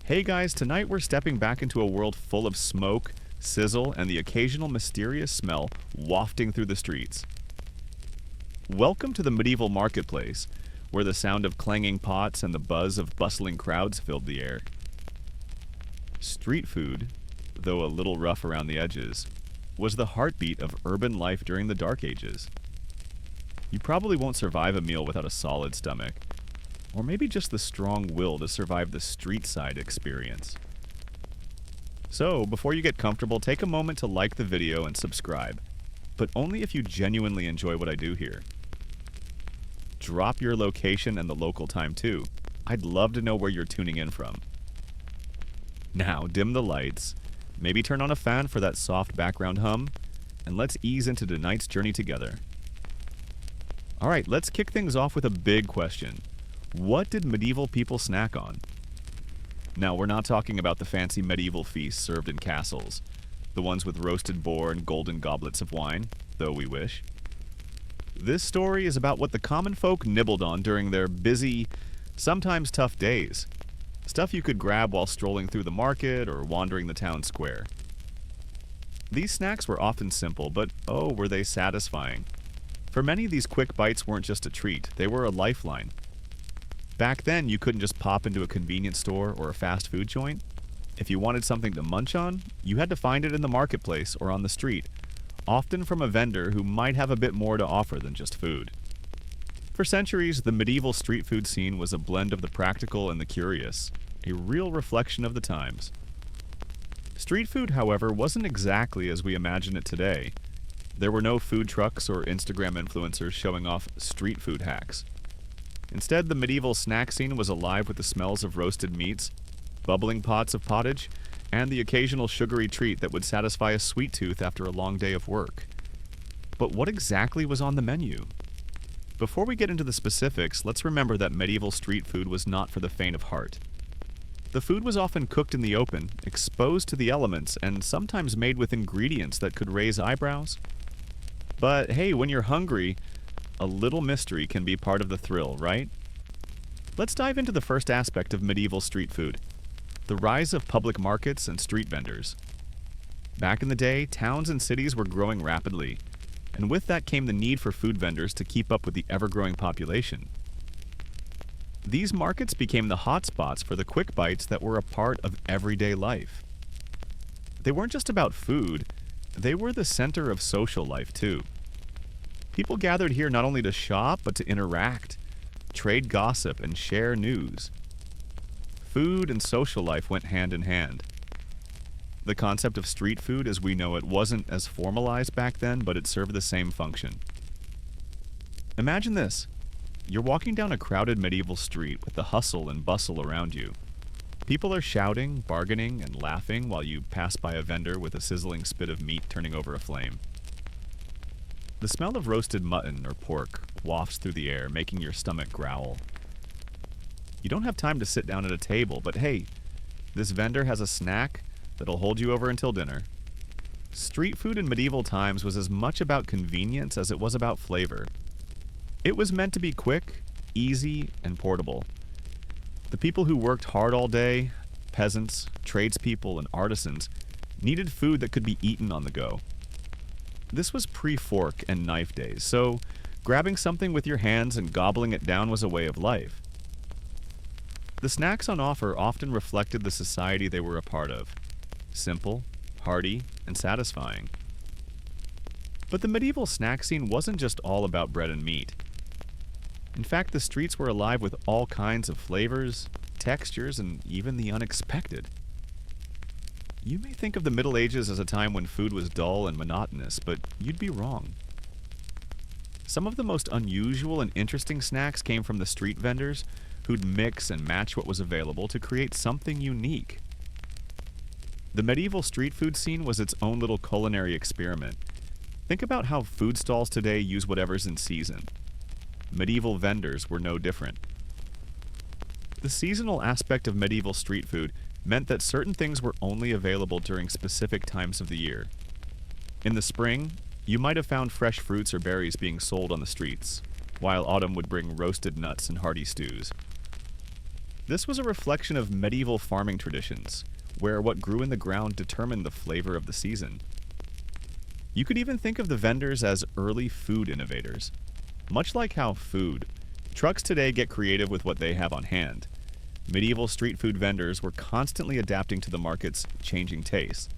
Hey guys, tonight we're stepping back into a world full of smoke, sizzle, and the occasional mysterious smell wafting through the streets. Welcome to the medieval marketplace, where the sound of clanging pots and the buzz of bustling crowds filled the air. Street food, though a little rough around the edges, was the heartbeat of urban life during the Dark Ages. You probably won't survive a meal without a solid stomach, or maybe just the strong will to survive the street side experience. So, before you get comfortable, take a moment to like the video and subscribe, but only if you genuinely enjoy what I do here. Drop your location and the local time too. I'd love to know where you're tuning in from. Now, dim the lights, maybe turn on a fan for that soft background hum, and let's ease into tonight's journey together. Alright, let's kick things off with a big question. What did medieval people snack on? Now, we're not talking about the fancy medieval feasts served in castles, the ones with roasted boar and golden goblets of wine, though we wish. This story is about what the common folk nibbled on during their busy, sometimes tough days. Stuff you could grab while strolling through the market or wandering the town square. These snacks were often simple, but oh, were they satisfying. For many, these quick bites weren't just a treat, they were a lifeline. Back then, you couldn't just pop into a convenience store or a fast food joint. If you wanted something to munch on, you had to find it in the marketplace or on the street, often from a vendor who might have a bit more to offer than just food. For centuries, the medieval street food scene was a blend of the practical and the curious, a real reflection of the times. Street food, however, wasn't exactly as we imagine it today. There were no food trucks or Instagram influencers showing off street food hacks. Instead, the medieval snack scene was alive with the smells of roasted meats, bubbling pots of pottage, and the occasional sugary treat that would satisfy a sweet tooth after a long day of work. But what exactly was on the menu? Before we get into the specifics, let's remember that medieval street food was not for the faint of heart. The food was often cooked in the open, exposed to the elements, and sometimes made with ingredients that could raise eyebrows. But hey, when you're hungry, a little mystery can be part of the thrill, right? Let's dive into the first aspect of medieval street food, the rise of public markets and street vendors. Back in the day, towns and cities were growing rapidly, and with that came the need for food vendors to keep up with the ever-growing population. These markets became the hotspots for the quick bites that were a part of everyday life. They weren't just about food, they were the center of social life too. People gathered here not only to shop, but to interact, trade gossip, and share news. Food and social life went hand in hand. The concept of street food as we know it wasn't as formalized back then, but it served the same function. Imagine this. You're walking down a crowded medieval street with the hustle and bustle around you. People are shouting, bargaining, and laughing while you pass by a vendor with a sizzling spit of meat turning over a flame. The smell of roasted mutton or pork wafts through the air, making your stomach growl. You don't have time to sit down at a table, but hey, this vendor has a snack that'll hold you over until dinner. Street food in medieval times was as much about convenience as it was about flavor. It was meant to be quick, easy, and portable. The people who worked hard all day, peasants, tradespeople, and artisans, needed food that could be eaten on the go. This was pre-fork and knife days, so grabbing something with your hands and gobbling it down was a way of life. The snacks on offer often reflected the society they were a part of. Simple, hearty, and satisfying. But the medieval snack scene wasn't just all about bread and meat. In fact, the streets were alive with all kinds of flavors, textures, and even the unexpected. You may think of the Middle Ages as a time when food was dull and monotonous, but you'd be wrong. Some of the most unusual and interesting snacks came from the street vendors who'd mix and match what was available to create something unique. The medieval street food scene was its own little culinary experiment. Think about how food stalls today use whatever's in season. Medieval vendors were no different. The seasonal aspect of medieval street food meant that certain things were only available during specific times of the year. In the spring, you might have found fresh fruits or berries being sold on the streets, while autumn would bring roasted nuts and hearty stews. This was a reflection of medieval farming traditions, where what grew in the ground determined the flavor of the season. You could even think of the vendors as early food innovators. Much like how trucks today get creative with what they have on hand. Medieval street food vendors were constantly adapting to the market's changing tastes.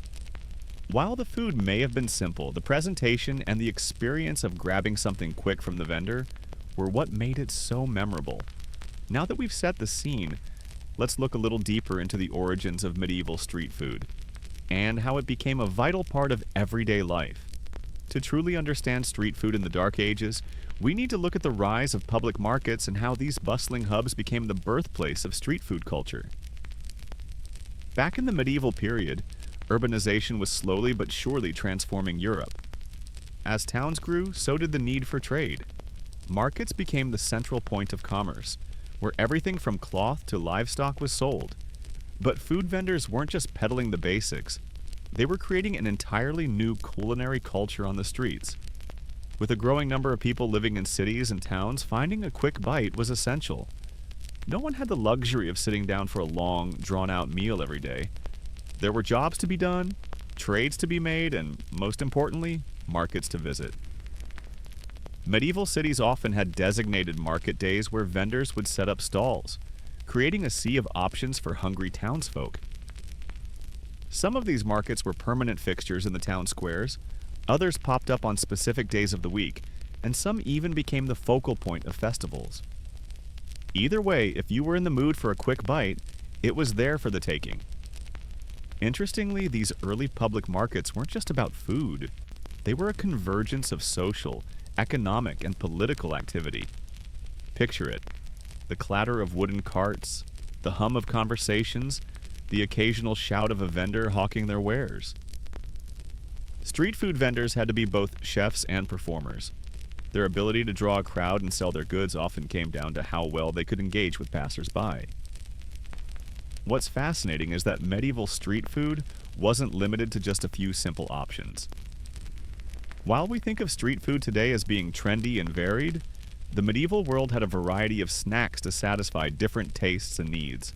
While the food may have been simple, the presentation and the experience of grabbing something quick from the vendor were what made it so memorable. Now that we've set the scene, let's look a little deeper into the origins of medieval street food and how it became a vital part of everyday life. To truly understand street food in the Dark Ages, we need to look at the rise of public markets and how these bustling hubs became the birthplace of street food culture. Back in the medieval period, urbanization was slowly but surely transforming Europe. As towns grew, so did the need for trade. Markets became the central point of commerce, where everything from cloth to livestock was sold. But food vendors weren't just peddling the basics. They were creating an entirely new culinary culture on the streets. With a growing number of people living in cities and towns, finding a quick bite was essential. No one had the luxury of sitting down for a long, drawn-out meal every day. There were jobs to be done, trades to be made, and, most importantly, markets to visit. Medieval cities often had designated market days where vendors would set up stalls, creating a sea of options for hungry townsfolk. Some of these markets were permanent fixtures in the town squares, others popped up on specific days of the week, and some even became the focal point of festivals. Either way, if you were in the mood for a quick bite, it was there for the taking. Interestingly, these early public markets weren't just about food. They were a convergence of social, economic, and political activity. Picture it: the clatter of wooden carts, the hum of conversations, the occasional shout of a vendor hawking their wares. Street food vendors had to be both chefs and performers. Their ability to draw a crowd and sell their goods often came down to how well they could engage with passers-by. What's fascinating is that medieval street food wasn't limited to just a few simple options. While we think of street food today as being trendy and varied, the medieval world had a variety of snacks to satisfy different tastes and needs.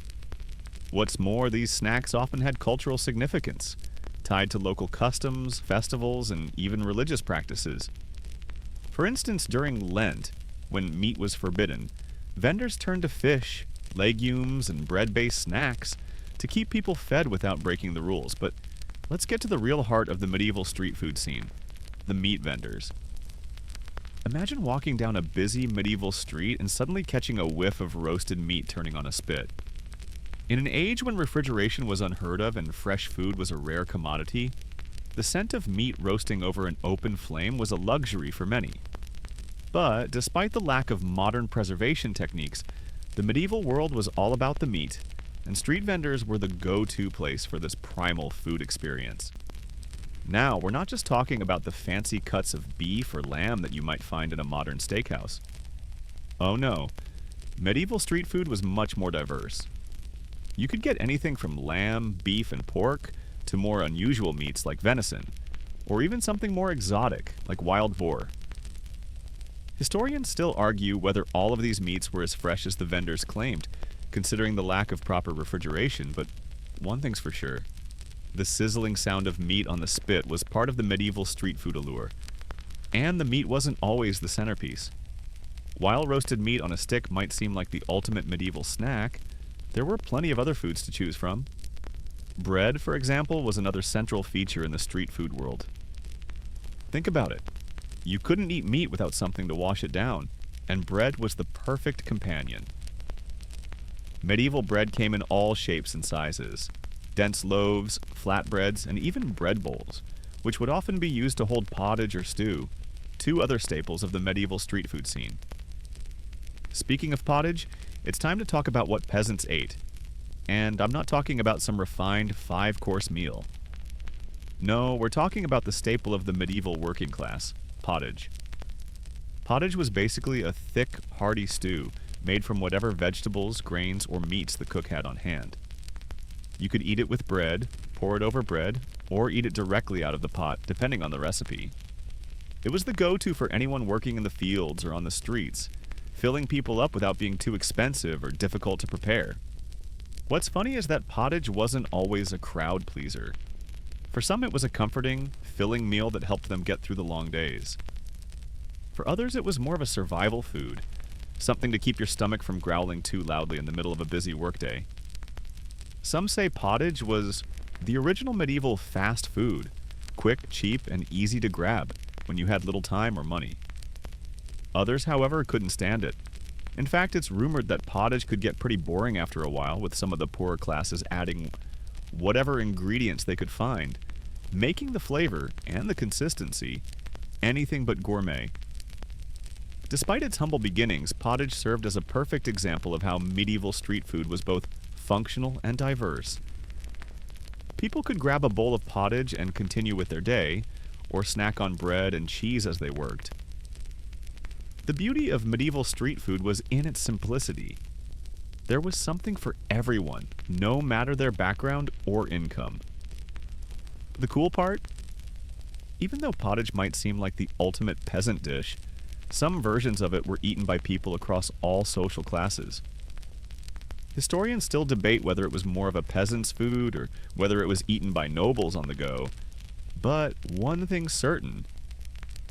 What's more, these snacks often had cultural significance, tied to local customs, festivals, and even religious practices. For instance, during Lent, when meat was forbidden, vendors turned to fish, legumes, and bread-based snacks to keep people fed without breaking the rules. But let's get to the real heart of the medieval street food scene: the meat vendors. Imagine walking down a busy medieval street and suddenly catching a whiff of roasted meat turning on a spit. In an age when refrigeration was unheard of and fresh food was a rare commodity, the scent of meat roasting over an open flame was a luxury for many. But despite the lack of modern preservation techniques, the medieval world was all about the meat, and street vendors were the go-to place for this primal food experience. Now, we're not just talking about the fancy cuts of beef or lamb that you might find in a modern steakhouse. Oh no, medieval street food was much more diverse. You could get anything from lamb, beef, and pork to more unusual meats like venison, or even something more exotic like wild boar. Historians still argue whether all of these meats were as fresh as the vendors claimed, considering the lack of proper refrigeration, but one thing's for sure: the sizzling sound of meat on the spit was part of the medieval street food allure. And the meat wasn't always the centerpiece. While roasted meat on a stick might seem like the ultimate medieval snack, there were plenty of other foods to choose from. Bread, for example, was another central feature in the street food world. Think about it. You couldn't eat meat without something to wash it down, and bread was the perfect companion. Medieval bread came in all shapes and sizes: dense loaves, flatbreads, and even bread bowls, which would often be used to hold pottage or stew, two other staples of the medieval street food scene. Speaking of pottage, it's time to talk about what peasants ate. And I'm not talking about some refined 5-course meal. No, we're talking about the staple of the medieval working class: pottage. Pottage was basically a thick, hearty stew made from whatever vegetables, grains, or meats the cook had on hand. You could eat it with bread, pour it over bread, or eat it directly out of the pot, depending on the recipe. It was the go-to for anyone working in the fields or on the streets, filling people up without being too expensive or difficult to prepare. What's funny is that pottage wasn't always a crowd pleaser. For some, it was a comforting, filling meal that helped them get through the long days. For others, it was more of a survival food, something to keep your stomach from growling too loudly in the middle of a busy workday. Some say pottage was the original medieval fast food, quick, cheap, and easy to grab when you had little time or money. Others, however, couldn't stand it. In fact, it's rumored that pottage could get pretty boring after a while, with some of the poorer classes adding whatever ingredients they could find, making the flavor and the consistency anything but gourmet. Despite its humble beginnings, pottage served as a perfect example of how medieval street food was both functional and diverse. People could grab a bowl of pottage and continue with their day, or snack on bread and cheese as they worked. The beauty of medieval street food was in its simplicity. There was something for everyone, no matter their background or income. The cool part? Even though pottage might seem like the ultimate peasant dish, some versions of it were eaten by people across all social classes. Historians still debate whether it was more of a peasant's food or whether it was eaten by nobles on the go. But one thing's certain,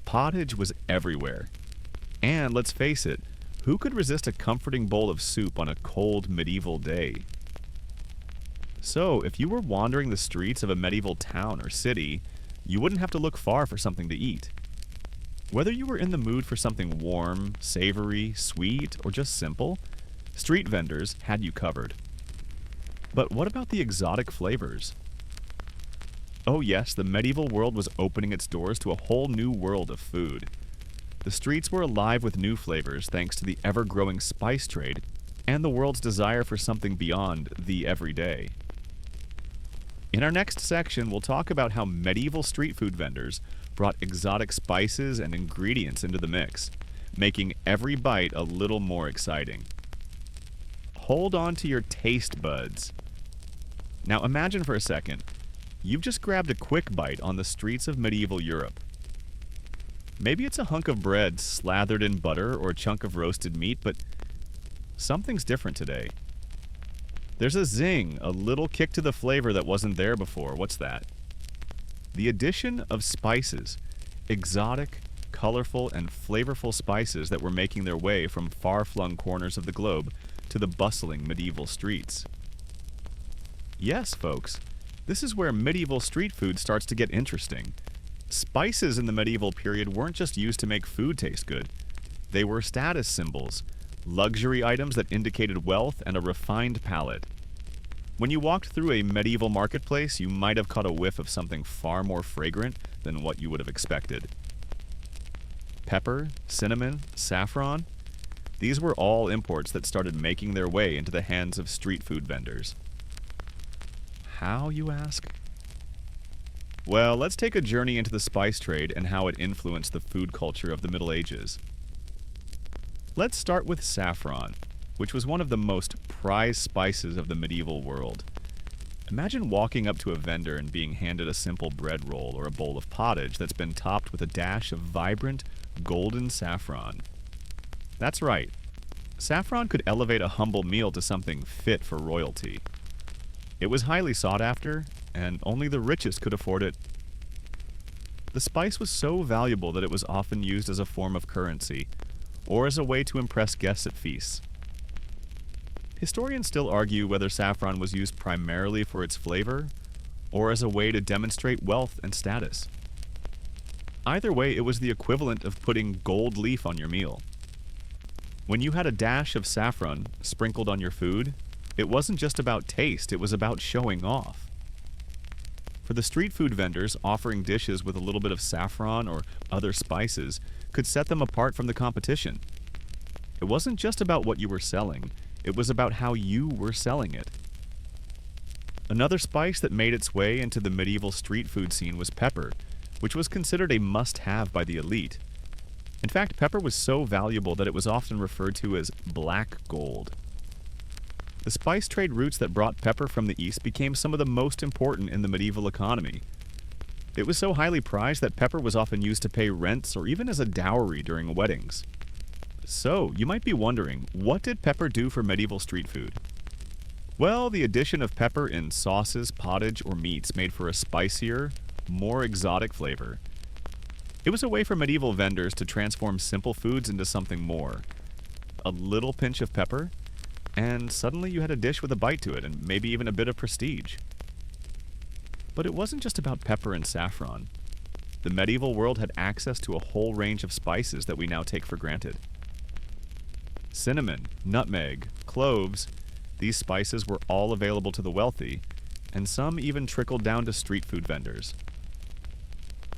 pottage was everywhere. And let's face it, who could resist a comforting bowl of soup on a cold medieval day? So, if you were wandering the streets of a medieval town or city, you wouldn't have to look far for something to eat. Whether you were in the mood for something warm, savory, sweet, or just simple, street vendors had you covered. But what about the exotic flavors? Oh yes, the medieval world was opening its doors to a whole new world of food. The streets were alive with new flavors thanks to the ever-growing spice trade and the world's desire for something beyond the everyday. In our next section, we'll talk about how medieval street food vendors brought exotic spices and ingredients into the mix, making every bite a little more exciting. Hold on to your taste buds. Now imagine for a second, you've just grabbed a quick bite on the streets of medieval Europe. Maybe it's a hunk of bread slathered in butter or a chunk of roasted meat, but something's different today. There's a zing, a little kick to the flavor that wasn't there before. What's that? The addition of spices, exotic, colorful, and flavorful spices that were making their way from far-flung corners of the globe to the bustling medieval streets. Yes, folks, this is where medieval street food starts to get interesting. Spices in the medieval period weren't just used to make food taste good. They were status symbols, luxury items that indicated wealth and a refined palate. When you walked through a medieval marketplace, you might have caught a whiff of something far more fragrant than what you would have expected. Pepper, cinnamon, saffron, these were all imports that started making their way into the hands of street food vendors. How, you ask? Well, let's take a journey into the spice trade and how it influenced the food culture of the Middle Ages. Let's start with saffron, which was one of the most prized spices of the medieval world. Imagine walking up to a vendor and being handed a simple bread roll or a bowl of pottage that's been topped with a dash of vibrant, golden saffron. That's right. Saffron could elevate a humble meal to something fit for royalty. It was highly sought after, and only the richest could afford it. The spice was so valuable that it was often used as a form of currency, or as a way to impress guests at feasts. Historians still argue whether saffron was used primarily for its flavor, or as a way to demonstrate wealth and status. Either way, it was the equivalent of putting gold leaf on your meal. When you had a dash of saffron sprinkled on your food, it wasn't just about taste, it was about showing off. For the street food vendors, offering dishes with a little bit of saffron or other spices could set them apart from the competition. It wasn't just about what you were selling, it was about how you were selling it. Another spice that made its way into the medieval street food scene was pepper, which was considered a must-have by the elite. In fact, pepper was so valuable that it was often referred to as black gold. The spice trade routes that brought pepper from the east became some of the most important in the medieval economy. It was so highly prized that pepper was often used to pay rents or even as a dowry during weddings. So, you might be wondering, what did pepper do for medieval street food? Well, the addition of pepper in sauces, pottage, or meats made for a spicier, more exotic flavor. It was a way for medieval vendors to transform simple foods into something more. A little pinch of pepper, and suddenly you had a dish with a bite to it and maybe even a bit of prestige. But it wasn't just about pepper and saffron. The medieval world had access to a whole range of spices that we now take for granted. Cinnamon, nutmeg, cloves, these spices were all available to the wealthy, and some even trickled down to street food vendors.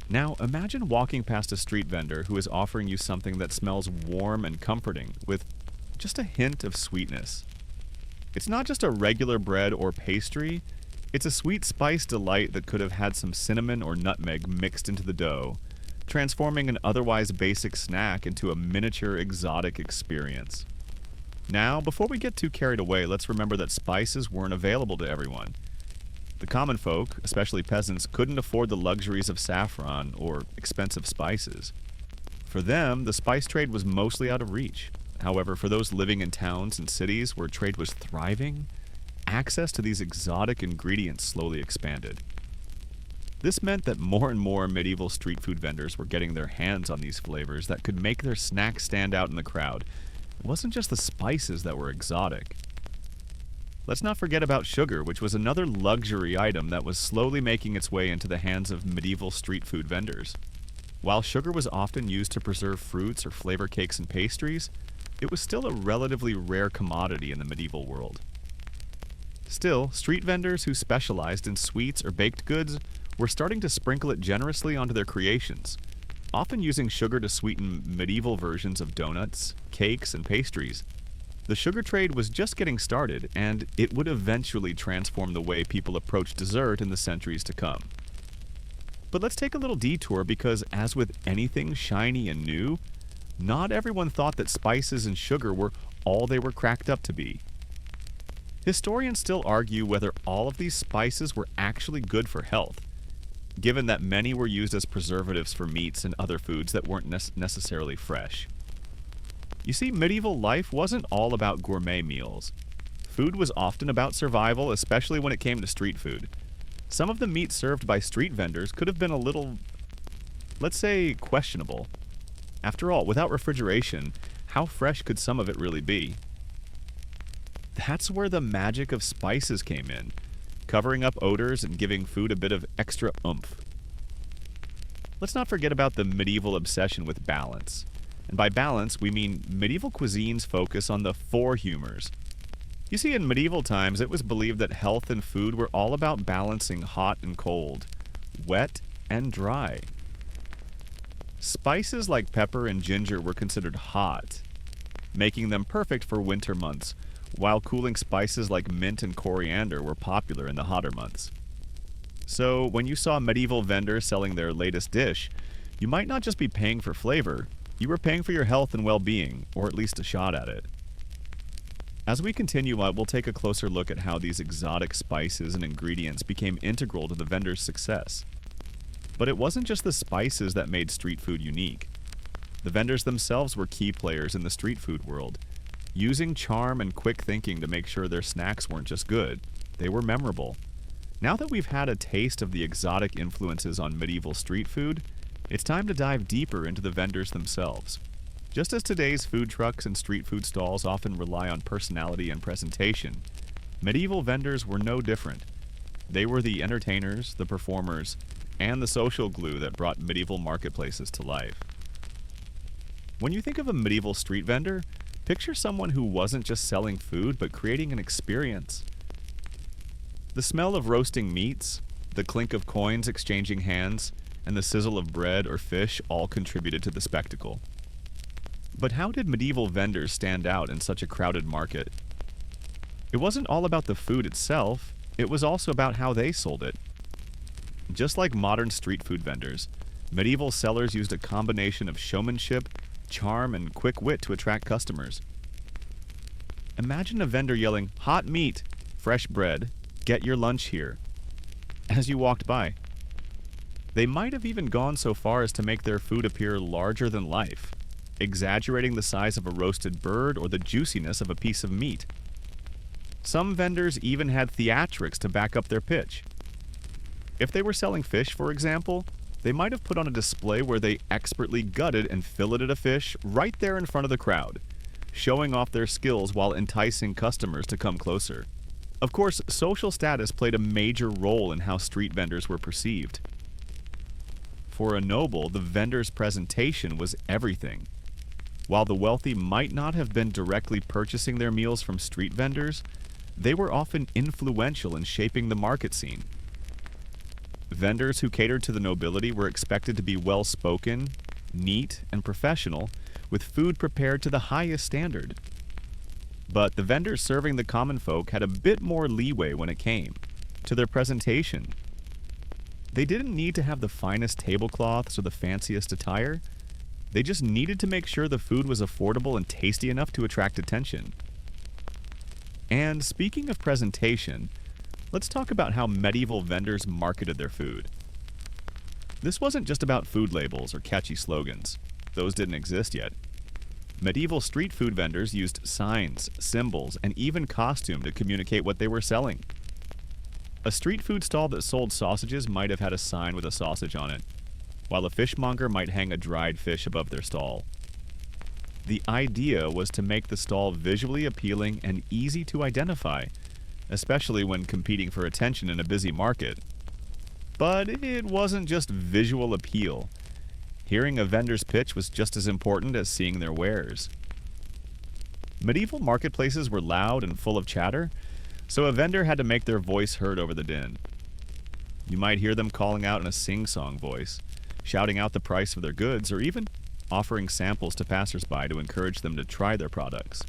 Now, imagine walking past a street vendor who is offering you something that smells warm and comforting, with just a hint of sweetness. It's not just a regular bread or pastry, it's a sweet spice delight that could have had some cinnamon or nutmeg mixed into the dough, transforming an otherwise basic snack into a miniature exotic experience. Now, before we get too carried away, let's remember that spices weren't available to everyone. The common folk, especially peasants, couldn't afford the luxuries of saffron or expensive spices. For them, the spice trade was mostly out of reach. However, for those living in towns and cities where trade was thriving, access to these exotic ingredients slowly expanded. This meant that more and more medieval street food vendors were getting their hands on these flavors that could make their snacks stand out in the crowd. It wasn't just the spices that were exotic. Let's not forget about sugar, which was another luxury item that was slowly making its way into the hands of medieval street food vendors. While sugar was often used to preserve fruits or flavor cakes and pastries, it was still a relatively rare commodity in the medieval world. Still, street vendors who specialized in sweets or baked goods were starting to sprinkle it generously onto their creations, often using sugar to sweeten medieval versions of donuts, cakes, and pastries. The sugar trade was just getting started, and it would eventually transform the way people approached dessert in the centuries to come. But let's take a little detour because, as with anything shiny and new, not everyone thought that spices and sugar were all they were cracked up to be. Historians still argue whether all of these spices were actually good for health, given that many were used as preservatives for meats and other foods that weren't necessarily fresh. You see, medieval life wasn't all about gourmet meals. Food was often about survival, especially when it came to street food. Some of the meat served by street vendors could have been a little, let's say, questionable. After all, without refrigeration, how fresh could some of it really be? That's where the magic of spices came in, covering up odors and giving food a bit of extra oomph. Let's not forget about the medieval obsession with balance. And by balance, we mean medieval cuisine's focus on the four humors. You see, in medieval times, it was believed that health and food were all about balancing hot and cold, wet and dry. Spices like pepper and ginger were considered hot, making them perfect for winter months, while cooling spices like mint and coriander were popular in the hotter months. So, when you saw medieval vendors selling their latest dish, you might not just be paying for flavor, you were paying for your health and well-being, or at least a shot at it. As we continue on, we'll take a closer look at how these exotic spices and ingredients became integral to the vendor's success. But it wasn't just the spices that made street food unique. The vendors themselves were key players in the street food world, using charm and quick thinking to make sure their snacks weren't just good, they were memorable. Now that we've had a taste of the exotic influences on medieval street food, it's time to dive deeper into the vendors themselves. Just as today's food trucks and street food stalls often rely on personality and presentation, medieval vendors were no different. They were the entertainers, the performers, and the social glue that brought medieval marketplaces to life. When you think of a medieval street vendor, picture someone who wasn't just selling food but creating an experience. The smell of roasting meats, the clink of coins exchanging hands, and the sizzle of bread or fish all contributed to the spectacle. But how did medieval vendors stand out in such a crowded market? It wasn't all about the food itself, it was also about how they sold it. Just like modern street food vendors, medieval sellers used a combination of showmanship, charm, and quick wit to attract customers. Imagine a vendor yelling, "Hot meat, fresh bread, get your lunch here," as you walked by. They might have even gone so far as to make their food appear larger than life, exaggerating the size of a roasted bird or the juiciness of a piece of meat. Some vendors even had theatrics to back up their pitch. If they were selling fish, for example, they might have put on a display where they expertly gutted and filleted a fish right there in front of the crowd, showing off their skills while enticing customers to come closer. Of course, social status played a major role in how street vendors were perceived. For a noble, the vendor's presentation was everything. While the wealthy might not have been directly purchasing their meals from street vendors, they were often influential in shaping the market scene. Vendors who catered to the nobility were expected to be well-spoken, neat, and professional, with food prepared to the highest standard. But the vendors serving the common folk had a bit more leeway when it came to their presentation. They didn't need to have the finest tablecloths or the fanciest attire. They just needed to make sure the food was affordable and tasty enough to attract attention. And speaking of presentation, let's talk about how medieval vendors marketed their food. This wasn't just about food labels or catchy slogans. Those didn't exist yet. Medieval street food vendors used signs, symbols, and even costume to communicate what they were selling. A street food stall that sold sausages might have had a sign with a sausage on it, while a fishmonger might hang a dried fish above their stall. The idea was to make the stall visually appealing and easy to identify, especially when competing for attention in a busy market. But it wasn't just visual appeal. Hearing a vendor's pitch was just as important as seeing their wares. Medieval marketplaces were loud and full of chatter, so a vendor had to make their voice heard over the din. You might hear them calling out in a sing-song voice, shouting out the price of their goods, or even offering samples to passersby to encourage them to try their products.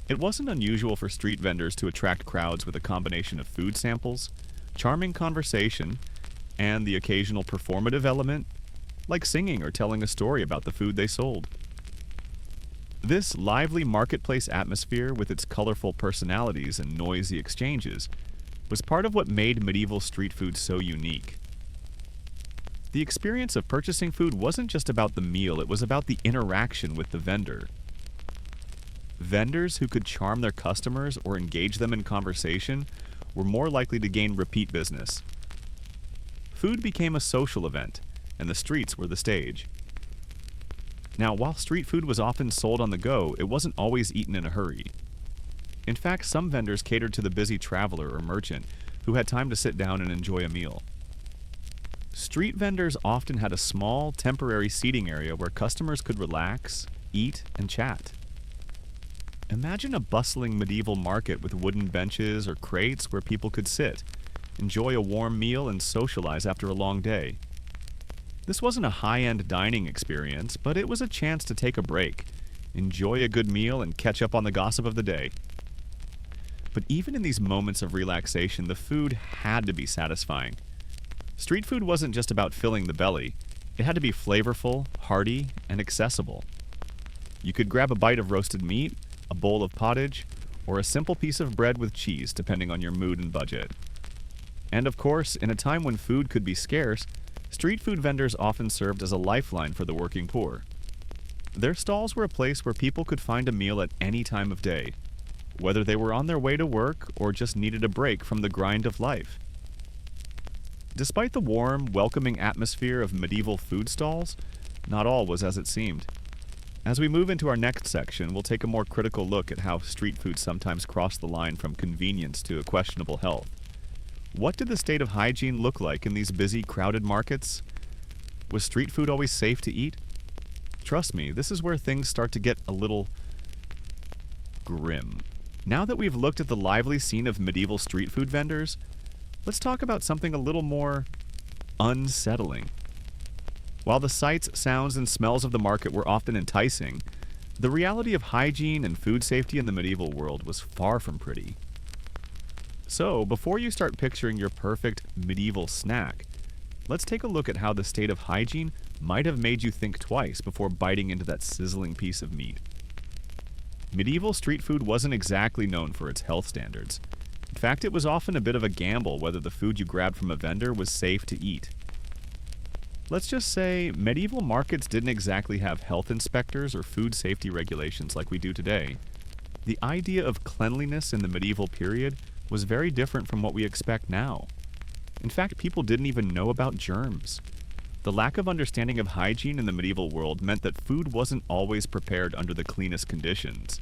It wasn't unusual for street vendors to attract crowds with a combination of food samples, charming conversation, and the occasional performative element, like singing or telling a story about the food they sold. This lively marketplace atmosphere, with its colorful personalities and noisy exchanges, was part of what made medieval street food so unique. The experience of purchasing food wasn't just about the meal, it was about the interaction with the vendor. Vendors who could charm their customers or engage them in conversation were more likely to gain repeat business. Food became a social event, and the streets were the stage. Now, while street food was often sold on the go, it wasn't always eaten in a hurry. In fact, some vendors catered to the busy traveler or merchant who had time to sit down and enjoy a meal. Street vendors often had a small, temporary seating area where customers could relax, eat, and chat. Imagine a bustling medieval market with wooden benches or crates where people could sit, enjoy a warm meal, and socialize after a long day. This wasn't a high-end dining experience, but it was a chance to take a break, enjoy a good meal, and catch up on the gossip of the day. But even in these moments of relaxation, the food had to be satisfying. Street food wasn't just about filling the belly. It had to be flavorful, hearty, and accessible. You could grab a bite of roasted meat, a bowl of pottage, or a simple piece of bread with cheese, depending on your mood and budget. And of course, in a time when food could be scarce, street food vendors often served as a lifeline for the working poor. Their stalls were a place where people could find a meal at any time of day, whether they were on their way to work or just needed a break from the grind of life. Despite the warm, welcoming atmosphere of medieval food stalls, not all was as it seemed. As we move into our next section, we'll take a more critical look at how street food sometimes crossed the line from convenience to a questionable health. What did the state of hygiene look like in these busy, crowded markets? Was street food always safe to eat? Trust me, this is where things start to get a little grim. Now that we've looked at the lively scene of medieval street food vendors, let's talk about something a little more unsettling. While the sights, sounds, and smells of the market were often enticing, the reality of hygiene and food safety in the medieval world was far from pretty. So, before you start picturing your perfect medieval snack, let's take a look at how the state of hygiene might have made you think twice before biting into that sizzling piece of meat. Medieval street food wasn't exactly known for its health standards. In fact, it was often a bit of a gamble whether the food you grabbed from a vendor was safe to eat. Let's just say medieval markets didn't exactly have health inspectors or food safety regulations like we do today. The idea of cleanliness in the medieval period was very different from what we expect now. In fact, people didn't even know about germs. The lack of understanding of hygiene in the medieval world meant that food wasn't always prepared under the cleanest conditions.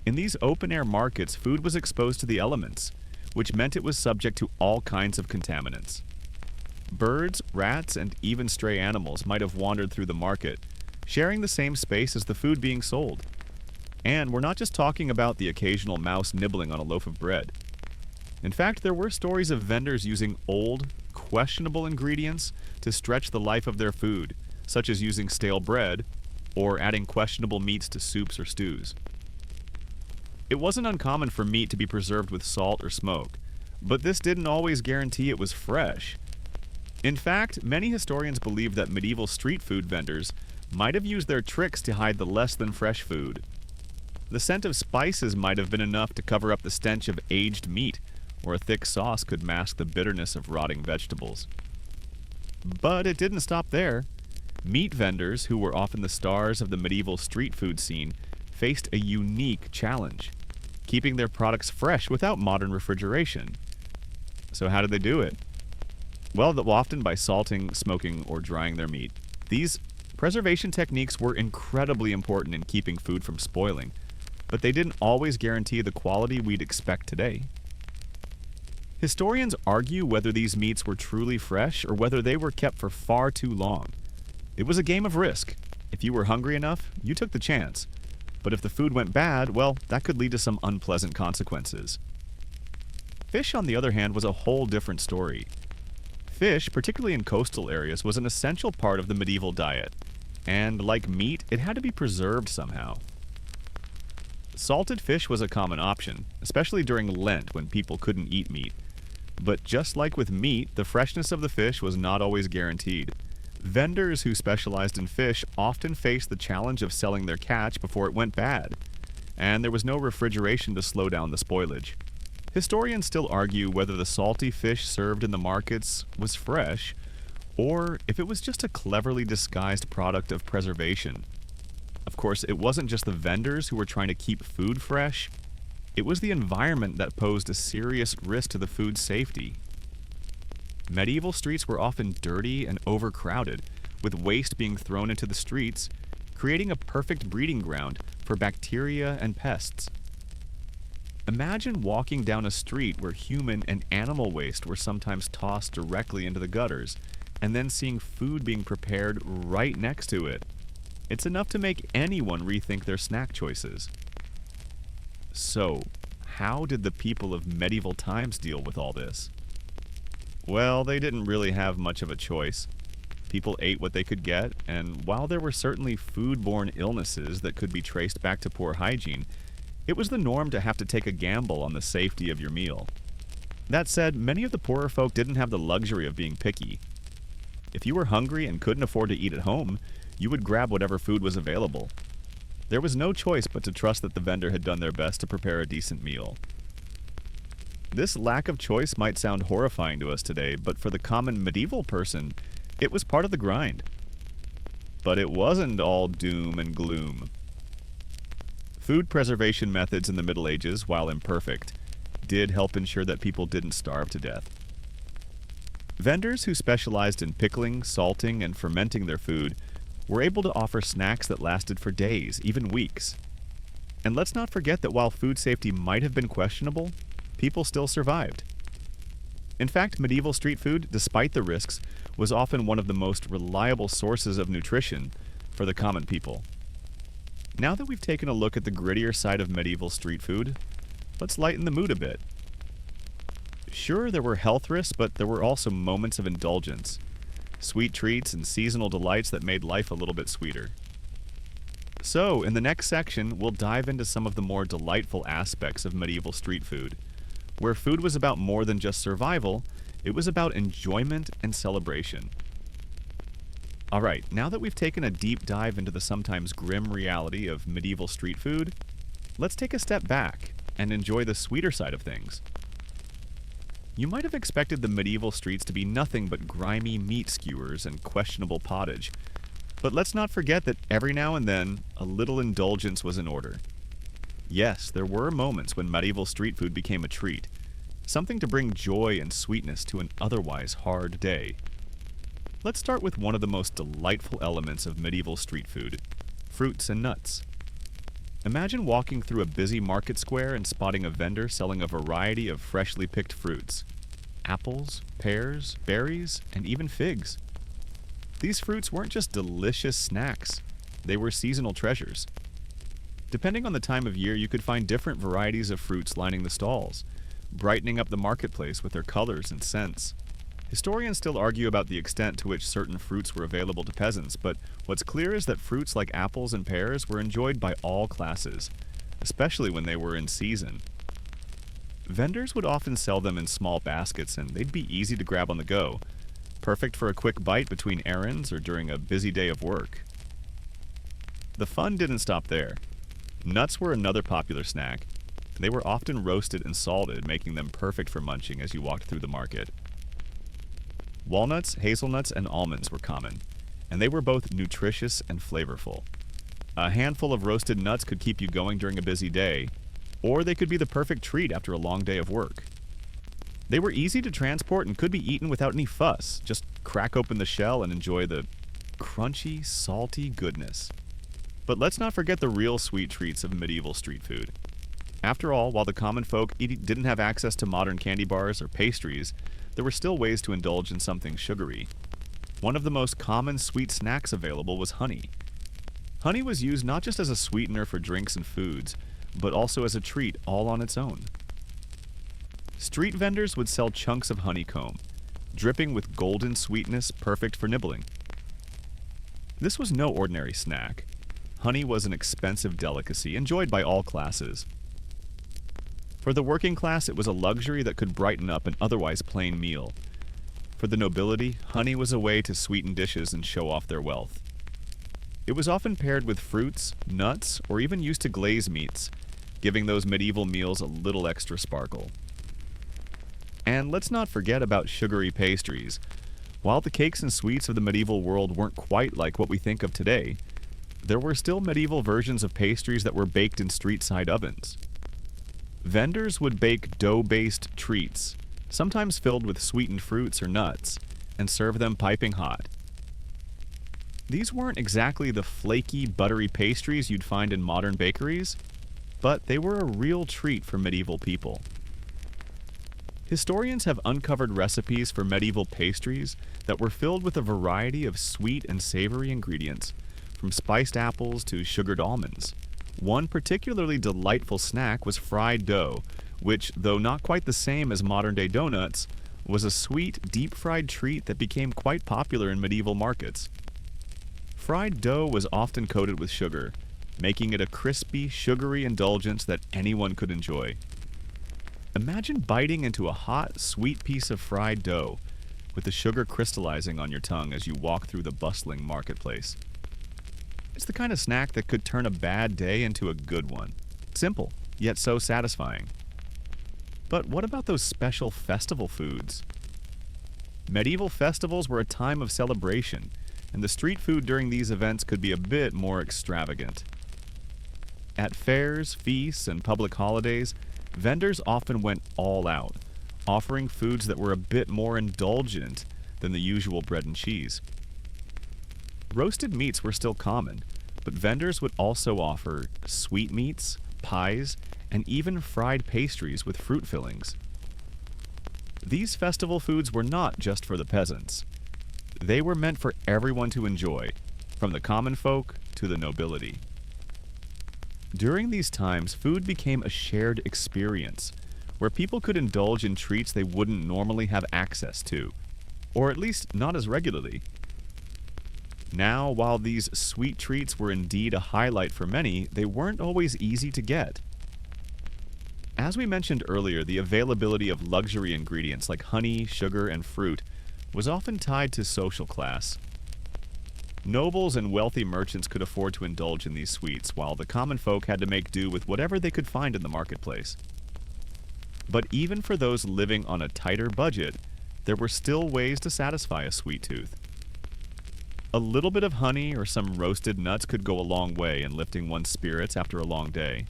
In these open-air markets, food was exposed to the elements, which meant it was subject to all kinds of contaminants. Birds, rats, and even stray animals might have wandered through the market, sharing the same space as the food being sold. And we're not just talking about the occasional mouse nibbling on a loaf of bread. In fact, there were stories of vendors using old, questionable ingredients to stretch the life of their food, such as using stale bread or adding questionable meats to soups or stews. It wasn't uncommon for meat to be preserved with salt or smoke, but this didn't always guarantee it was fresh. In fact, many historians believe that medieval street food vendors might have used their tricks to hide the less than fresh food. The scent of spices might have been enough to cover up the stench of aged meat, or a thick sauce could mask the bitterness of rotting vegetables. But it didn't stop there. Meat vendors, who were often the stars of the medieval street food scene, faced a unique challenge: keeping their products fresh without modern refrigeration. So how did they do it? Well, often by salting, smoking, or drying their meat. These preservation techniques were incredibly important in keeping food from spoiling, but they didn't always guarantee the quality we'd expect today. Historians argue whether these meats were truly fresh or whether they were kept for far too long. It was a game of risk. If you were hungry enough, you took the chance. But if the food went bad, well, that could lead to some unpleasant consequences. Fish, on the other hand, was a whole different story. Fish, particularly in coastal areas, was an essential part of the medieval diet. And like meat, it had to be preserved somehow. Salted fish was a common option, especially during Lent when people couldn't eat meat. But just like with meat, the freshness of the fish was not always guaranteed. Vendors who specialized in fish often faced the challenge of selling their catch before it went bad, and there was no refrigeration to slow down the spoilage. Historians still argue whether the salty fish served in the markets was fresh, or if it was just a cleverly disguised product of preservation. Of course, it wasn't just the vendors who were trying to keep food fresh. It was the environment that posed a serious risk to the food's safety. Medieval streets were often dirty and overcrowded, with waste being thrown into the streets, creating a perfect breeding ground for bacteria and pests. Imagine walking down a street where human and animal waste were sometimes tossed directly into the gutters, and then seeing food being prepared right next to it. It's enough to make anyone rethink their snack choices. So, how did the people of medieval times deal with all this? Well, they didn't really have much of a choice. People ate what they could get, and while there were certainly foodborne illnesses that could be traced back to poor hygiene, it was the norm to have to take a gamble on the safety of your meal. That said, many of the poorer folk didn't have the luxury of being picky. If you were hungry and couldn't afford to eat at home, you would grab whatever food was available. There was no choice but to trust that the vendor had done their best to prepare a decent meal. This lack of choice might sound horrifying to us today, but for the common medieval person, it was part of the grind. But it wasn't all doom and gloom. Food preservation methods in the Middle Ages, while imperfect, did help ensure that people didn't starve to death. Vendors who specialized in pickling, salting, and fermenting their food were able to offer snacks that lasted for days, even weeks. And let's not forget that while food safety might have been questionable, people still survived. In fact, medieval street food, despite the risks, was often one of the most reliable sources of nutrition for the common people. Now that we've taken a look at the grittier side of medieval street food, let's lighten the mood a bit. Sure, there were health risks, but there were also moments of indulgence. Sweet treats and seasonal delights that made life a little bit sweeter. So, in the next section, we'll dive into some of the more delightful aspects of medieval street food, where food was about more than just survival, it was about enjoyment and celebration. Alright, now that we've taken a deep dive into the sometimes grim reality of medieval street food, let's take a step back and enjoy the sweeter side of things. You might have expected the medieval streets to be nothing but grimy meat skewers and questionable pottage, but let's not forget that every now and then, a little indulgence was in order. Yes, there were moments when medieval street food became a treat, something to bring joy and sweetness to an otherwise hard day. Let's start with one of the most delightful elements of medieval street food: fruits and nuts. Imagine walking through a busy market square and spotting a vendor selling a variety of freshly picked fruits: apples, pears, berries, and even figs. These fruits weren't just delicious snacks, they were seasonal treasures. Depending on the time of year, you could find different varieties of fruits lining the stalls, brightening up the marketplace with their colors and scents. Historians still argue about the extent to which certain fruits were available to peasants, but what's clear is that fruits like apples and pears were enjoyed by all classes, especially when they were in season. Vendors would often sell them in small baskets, and they'd be easy to grab on the go, perfect for a quick bite between errands or during a busy day of work. The fun didn't stop there. Nuts were another popular snack. They were often roasted and salted, making them perfect for munching as you walked through the market. Walnuts, hazelnuts, and almonds were common, and they were both nutritious and flavorful. A handful of roasted nuts could keep you going during a busy day, or they could be the perfect treat after a long day of work. They were easy to transport and could be eaten without any fuss. Just crack open the shell and enjoy the crunchy, salty goodness. But let's not forget the real sweet treats of medieval street food. After all, while the common folk didn't have access to modern candy bars or pastries, there were still ways to indulge in something sugary. One of the most common sweet snacks available was honey. Honey was used not just as a sweetener for drinks and foods, but also as a treat all on its own. Street vendors would sell chunks of honeycomb, dripping with golden sweetness perfect for nibbling. This was no ordinary snack. Honey was an expensive delicacy enjoyed by all classes. For the working class, it was a luxury that could brighten up an otherwise plain meal. For the nobility, honey was a way to sweeten dishes and show off their wealth. It was often paired with fruits, nuts, or even used to glaze meats, giving those medieval meals a little extra sparkle. And let's not forget about sugary pastries. While the cakes and sweets of the medieval world weren't quite like what we think of today, there were still medieval versions of pastries that were baked in street-side ovens. Vendors would bake dough-based treats, sometimes filled with sweetened fruits or nuts, and serve them piping hot. These weren't exactly the flaky, buttery pastries you'd find in modern bakeries, but they were a real treat for medieval people. Historians have uncovered recipes for medieval pastries that were filled with a variety of sweet and savory ingredients, from spiced apples to sugared almonds. One particularly delightful snack was fried dough, which, though not quite the same as modern-day donuts, was a sweet, deep-fried treat that became quite popular in medieval markets. Fried dough was often coated with sugar, making it a crispy, sugary indulgence that anyone could enjoy. Imagine biting into a hot, sweet piece of fried dough, with the sugar crystallizing on your tongue as you walk through the bustling marketplace. It's the kind of snack that could turn a bad day into a good one. Simple, yet so satisfying. But what about those special festival foods? Medieval festivals were a time of celebration, and the street food during these events could be a bit more extravagant. At fairs, feasts, and public holidays, vendors often went all out, offering foods that were a bit more indulgent than the usual bread and cheese. Roasted meats were still common, but vendors would also offer sweetmeats, pies, and even fried pastries with fruit fillings. These festival foods were not just for the peasants. They were meant for everyone to enjoy, from the common folk to the nobility. During these times, food became a shared experience, where people could indulge in treats they wouldn't normally have access to, or at least not as regularly. Now, while these sweet treats were indeed a highlight for many, they weren't always easy to get. As we mentioned earlier, the availability of luxury ingredients like honey, sugar, and fruit was often tied to social class. Nobles and wealthy merchants could afford to indulge in these sweets, while the common folk had to make do with whatever they could find in the marketplace. But even for those living on a tighter budget, there were still ways to satisfy a sweet tooth. A little bit of honey or some roasted nuts could go a long way in lifting one's spirits after a long day.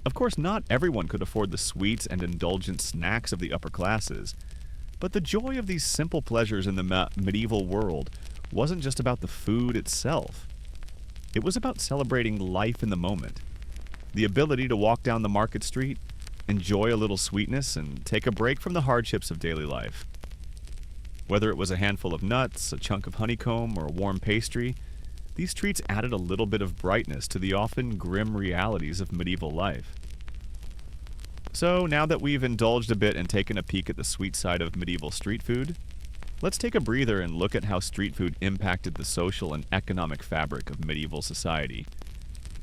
Of course, not everyone could afford the sweets and indulgent snacks of the upper classes, but the joy of these simple pleasures in the medieval world wasn't just about the food itself. It was about celebrating life in the moment. The ability to walk down the market street, enjoy a little sweetness, and take a break from the hardships of daily life. Whether it was a handful of nuts, a chunk of honeycomb, or a warm pastry, these treats added a little bit of brightness to the often grim realities of medieval life. So, now that we've indulged a bit and taken a peek at the sweet side of medieval street food, let's take a breather and look at how street food impacted the social and economic fabric of medieval society.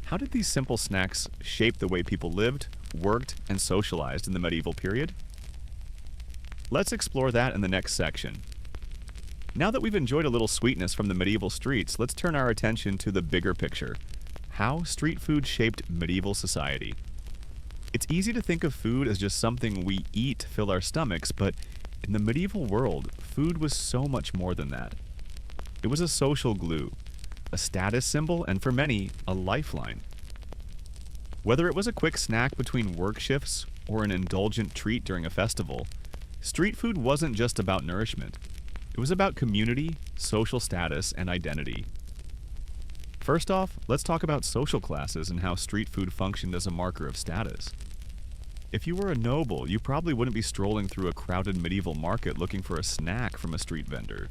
How did these simple snacks shape the way people lived, worked, and socialized in the medieval period? Let's explore that in the next section. Now that we've enjoyed a little sweetness from the medieval streets, let's turn our attention to the bigger picture: how street food shaped medieval society. It's easy to think of food as just something we eat to fill our stomachs, but in the medieval world, food was so much more than that. It was a social glue, a status symbol, and for many, a lifeline. Whether it was a quick snack between work shifts or an indulgent treat during a festival, street food wasn't just about nourishment. It was about community, social status, and identity. First off, let's talk about social classes and how street food functioned as a marker of status. If you were a noble, you probably wouldn't be strolling through a crowded medieval market looking for a snack from a street vendor.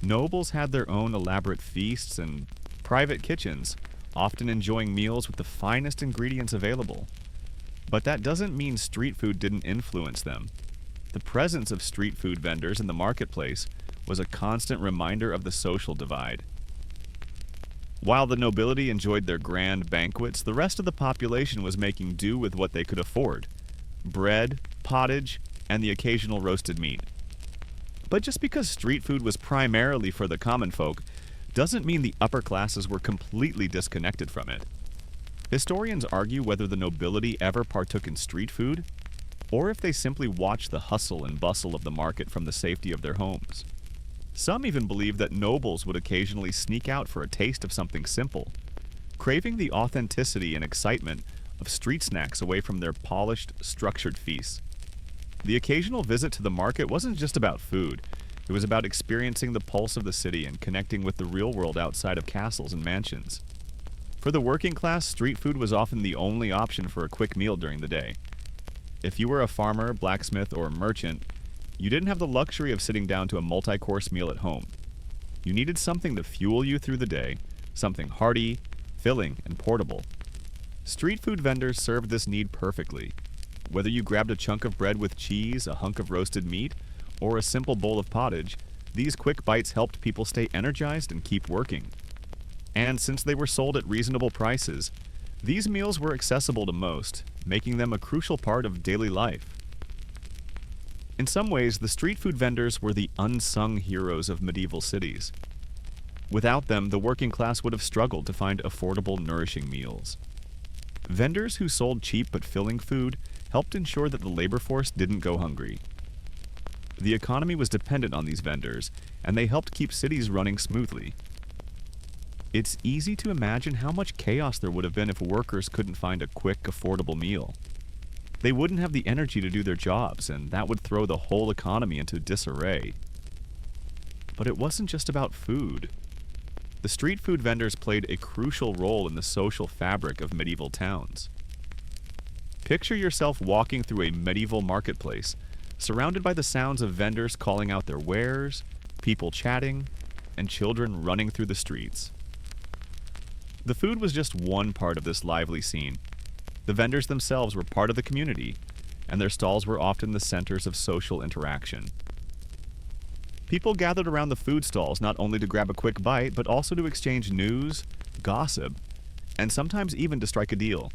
Nobles had their own elaborate feasts and private kitchens, often enjoying meals with the finest ingredients available. But that doesn't mean street food didn't influence them. The presence of street food vendors in the marketplace was a constant reminder of the social divide. While the nobility enjoyed their grand banquets, the rest of the population was making do with what they could afford: bread, pottage, and the occasional roasted meat. But just because street food was primarily for the common folk doesn't mean the upper classes were completely disconnected from it. Historians argue whether the nobility ever partook in street food, or if they simply watched the hustle and bustle of the market from the safety of their homes. Some even believe that nobles would occasionally sneak out for a taste of something simple, craving the authenticity and excitement of street snacks away from their polished, structured feasts. The occasional visit to the market wasn't just about food. It was about experiencing the pulse of the city and connecting with the real world outside of castles and mansions. For the working class, street food was often the only option for a quick meal during the day. If you were a farmer, blacksmith, or merchant, you didn't have the luxury of sitting down to a multi-course meal at home. You needed something to fuel you through the day, something hearty, filling, and portable. Street food vendors served this need perfectly. Whether you grabbed a chunk of bread with cheese, a hunk of roasted meat, or a simple bowl of pottage, these quick bites helped people stay energized and keep working. And since they were sold at reasonable prices, these meals were accessible to most, making them a crucial part of daily life. In some ways, the street food vendors were the unsung heroes of medieval cities. Without them, the working class would have struggled to find affordable, nourishing meals. Vendors who sold cheap but filling food helped ensure that the labor force didn't go hungry. The economy was dependent on these vendors, and they helped keep cities running smoothly. It's easy to imagine how much chaos there would have been if workers couldn't find a quick, affordable meal. They wouldn't have the energy to do their jobs, and that would throw the whole economy into disarray. But it wasn't just about food. The street food vendors played a crucial role in the social fabric of medieval towns. Picture yourself walking through a medieval marketplace, surrounded by the sounds of vendors calling out their wares, people chatting, and children running through the streets. The food was just one part of this lively scene. The vendors themselves were part of the community, and their stalls were often the centers of social interaction. People gathered around the food stalls not only to grab a quick bite, but also to exchange news, gossip, and sometimes even to strike a deal.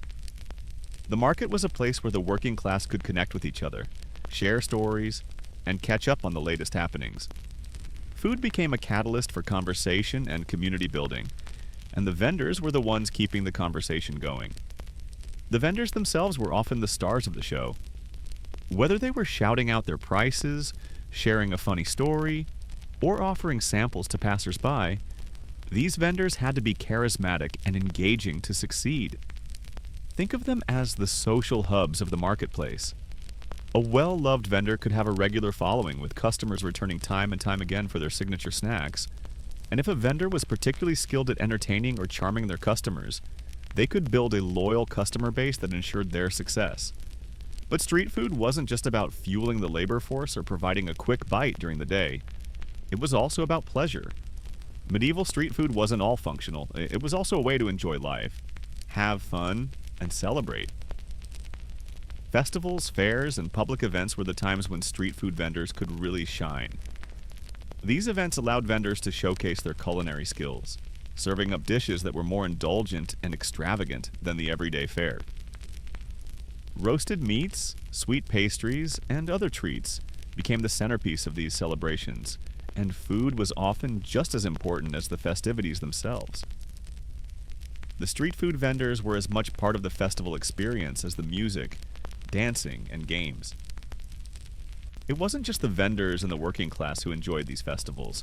The market was a place where the working class could connect with each other, share stories, and catch up on the latest happenings. Food became a catalyst for conversation and community building, and the vendors were the ones keeping the conversation going. The vendors themselves were often the stars of the show. Whether they were shouting out their prices, sharing a funny story, or offering samples to passers-by, these vendors had to be charismatic and engaging to succeed. Think of them as the social hubs of the marketplace. A well-loved vendor could have a regular following, with customers returning time and time again for their signature snacks. And if a vendor was particularly skilled at entertaining or charming their customers, they could build a loyal customer base that ensured their success. But street food wasn't just about fueling the labor force or providing a quick bite during the day. It was also about pleasure. Medieval street food wasn't all functional. It was also a way to enjoy life, have fun, and celebrate. Festivals, fairs, and public events were the times when street food vendors could really shine. These events allowed vendors to showcase their culinary skills, serving up dishes that were more indulgent and extravagant than the everyday fare. Roasted meats, sweet pastries, and other treats became the centerpiece of these celebrations, and food was often just as important as the festivities themselves. The street food vendors were as much part of the festival experience as the music, dancing, and games. It wasn't just the vendors and the working class who enjoyed these festivals.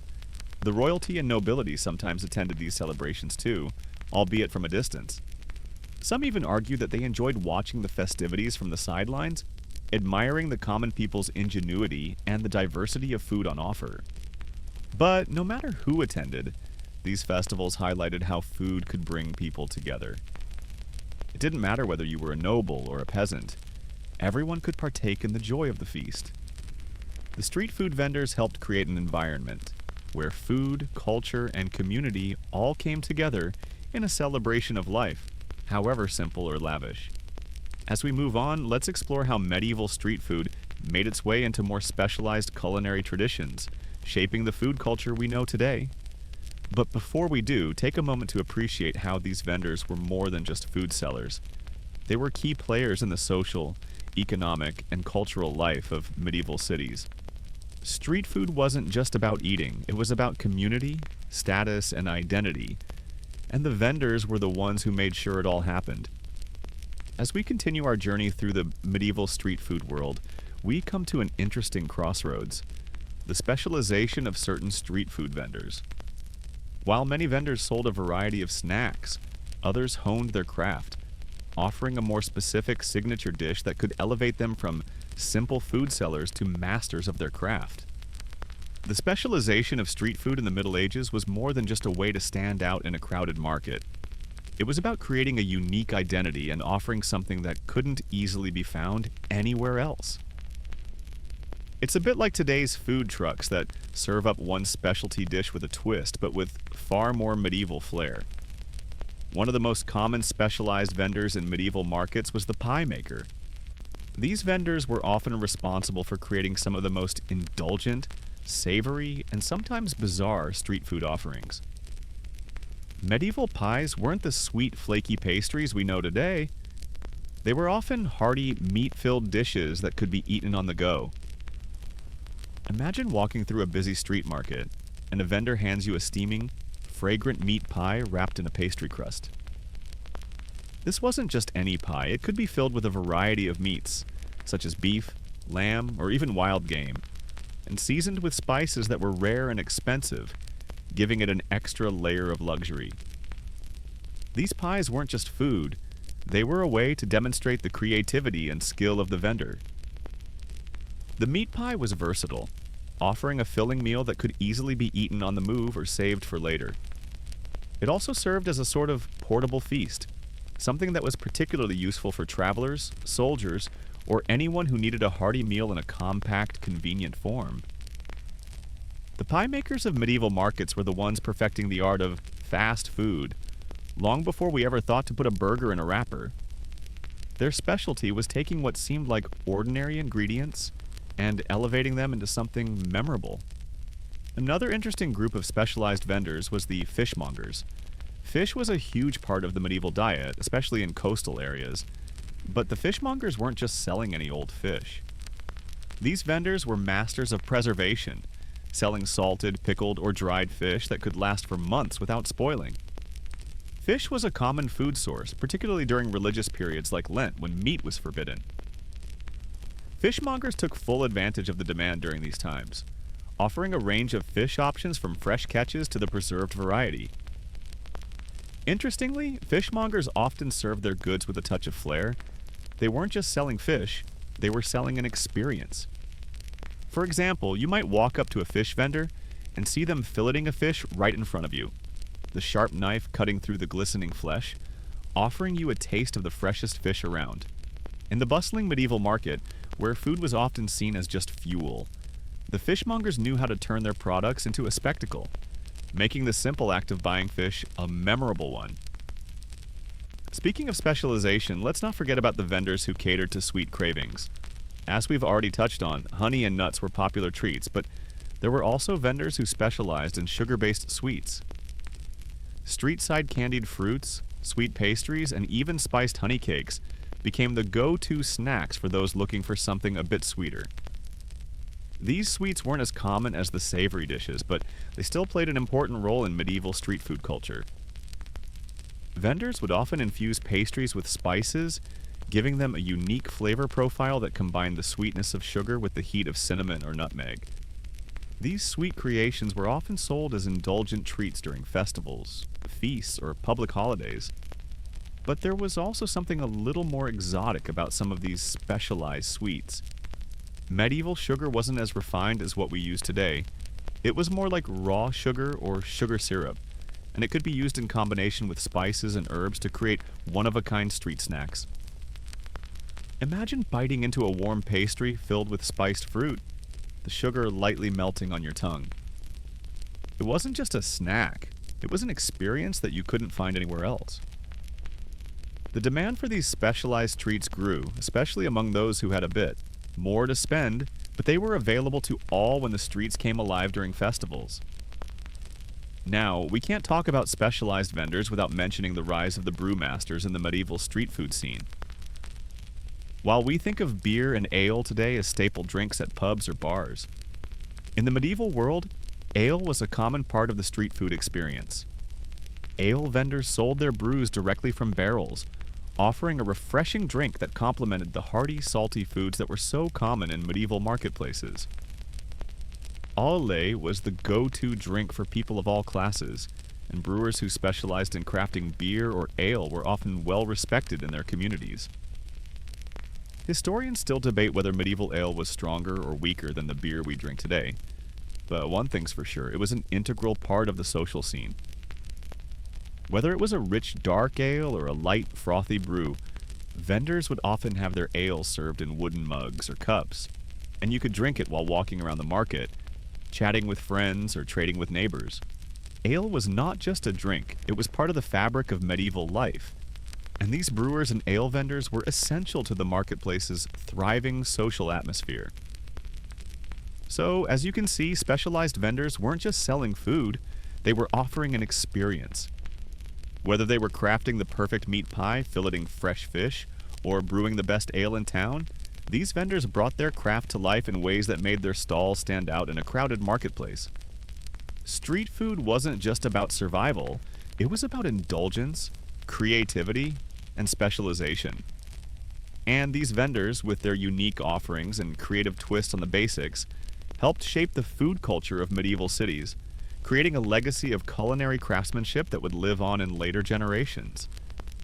The royalty and nobility sometimes attended these celebrations too, albeit from a distance. Some even argue that they enjoyed watching the festivities from the sidelines, admiring the common people's ingenuity and the diversity of food on offer. But no matter who attended, these festivals highlighted how food could bring people together. It didn't matter whether you were a noble or a peasant. Everyone could partake in the joy of the feast. The street food vendors helped create an environment where food, culture, and community all came together in a celebration of life, however simple or lavish. As we move on, let's explore how medieval street food made its way into more specialized culinary traditions, shaping the food culture we know today. But before we do, take a moment to appreciate how these vendors were more than just food sellers. They were key players in the social, economic, and cultural life of medieval cities. Street food wasn't just about eating, it was about community, status, and identity. And the vendors were the ones who made sure it all happened. As we continue our journey through the medieval street food world, we come to an interesting crossroads: the specialization of certain street food vendors. While many vendors sold a variety of snacks, others honed their craft, offering a more specific signature dish that could elevate them from simple food sellers to masters of their craft. The specialization of street food in the Middle Ages was more than just a way to stand out in a crowded market. It was about creating a unique identity and offering something that couldn't easily be found anywhere else. It's a bit like today's food trucks that serve up one specialty dish with a twist, but with far more medieval flair. One of the most common specialized vendors in medieval markets was the pie maker. These vendors were often responsible for creating some of the most indulgent, savory, and sometimes bizarre street food offerings. Medieval pies weren't the sweet, flaky pastries we know today. They were often hearty, meat-filled dishes that could be eaten on the go. Imagine walking through a busy street market, and a vendor hands you a steaming, fragrant meat pie wrapped in a pastry crust. This wasn't just any pie. It could be filled with a variety of meats, such as beef, lamb, or even wild game, and seasoned with spices that were rare and expensive, giving it an extra layer of luxury. These pies weren't just food. They were a way to demonstrate the creativity and skill of the vendor. The meat pie was versatile, offering a filling meal that could easily be eaten on the move or saved for later. It also served as a sort of portable feast, something that was particularly useful for travelers, soldiers, or anyone who needed a hearty meal in a compact, convenient form. The pie makers of medieval markets were the ones perfecting the art of fast food, long before we ever thought to put a burger in a wrapper. Their specialty was taking what seemed like ordinary ingredients and elevating them into something memorable. Another interesting group of specialized vendors was the fishmongers. Fish was a huge part of the medieval diet, especially in coastal areas. But the fishmongers weren't just selling any old fish. These vendors were masters of preservation, selling salted, pickled, or dried fish that could last for months without spoiling. Fish was a common food source, particularly during religious periods like Lent, when meat was forbidden. Fishmongers took full advantage of the demand during these times, offering a range of fish options from fresh catches to the preserved variety. Interestingly, fishmongers often served their goods with a touch of flair. They weren't just selling fish, they were selling an experience. For example, you might walk up to a fish vendor and see them filleting a fish right in front of you, the sharp knife cutting through the glistening flesh, offering you a taste of the freshest fish around. In the bustling medieval market, where food was often seen as just fuel, the fishmongers knew how to turn their products into a spectacle, making the simple act of buying fish a memorable one. Speaking of specialization, let's not forget about the vendors who catered to sweet cravings. As we've already touched on, honey and nuts were popular treats, but there were also vendors who specialized in sugar-based sweets. Street-side candied fruits, sweet pastries, and even spiced honey cakes became the go-to snacks for those looking for something a bit sweeter. These sweets weren't as common as the savory dishes, but they still played an important role in medieval street food culture. Vendors would often infuse pastries with spices, giving them a unique flavor profile that combined the sweetness of sugar with the heat of cinnamon or nutmeg. These sweet creations were often sold as indulgent treats during festivals, feasts, or public holidays. But there was also something a little more exotic about some of these specialized sweets. Medieval sugar wasn't as refined as what we use today. It was more like raw sugar or sugar syrup, and it could be used in combination with spices and herbs to create one-of-a-kind street snacks. Imagine biting into a warm pastry filled with spiced fruit, the sugar lightly melting on your tongue. It wasn't just a snack, it was an experience that you couldn't find anywhere else. The demand for these specialized treats grew, especially among those who had a bit more to spend, but they were available to all when the streets came alive during festivals. Now, we can't talk about specialized vendors without mentioning the rise of the brewmasters in the medieval street food scene. While we think of beer and ale today as staple drinks at pubs or bars, in the medieval world, ale was a common part of the street food experience. Ale vendors sold their brews directly from barrels, offering a refreshing drink that complemented the hearty, salty foods that were so common in medieval marketplaces. Ale was the go-to drink for people of all classes, and brewers who specialized in crafting beer or ale were often well respected in their communities. Historians still debate whether medieval ale was stronger or weaker than the beer we drink today, but one thing's for sure, it was an integral part of the social scene. Whether it was a rich dark ale or a light frothy brew, vendors would often have their ale served in wooden mugs or cups, and you could drink it while walking around the market, chatting with friends or trading with neighbors. Ale was not just a drink, it was part of the fabric of medieval life, and these brewers and ale vendors were essential to the marketplace's thriving social atmosphere. So, as you can see, specialized vendors weren't just selling food, they were offering an experience. Whether they were crafting the perfect meat pie, filleting fresh fish, or brewing the best ale in town, these vendors brought their craft to life in ways that made their stalls stand out in a crowded marketplace. Street food wasn't just about survival, it was about indulgence, creativity, and specialization. And these vendors, with their unique offerings and creative twists on the basics, helped shape the food culture of medieval cities, creating a legacy of culinary craftsmanship that would live on in later generations.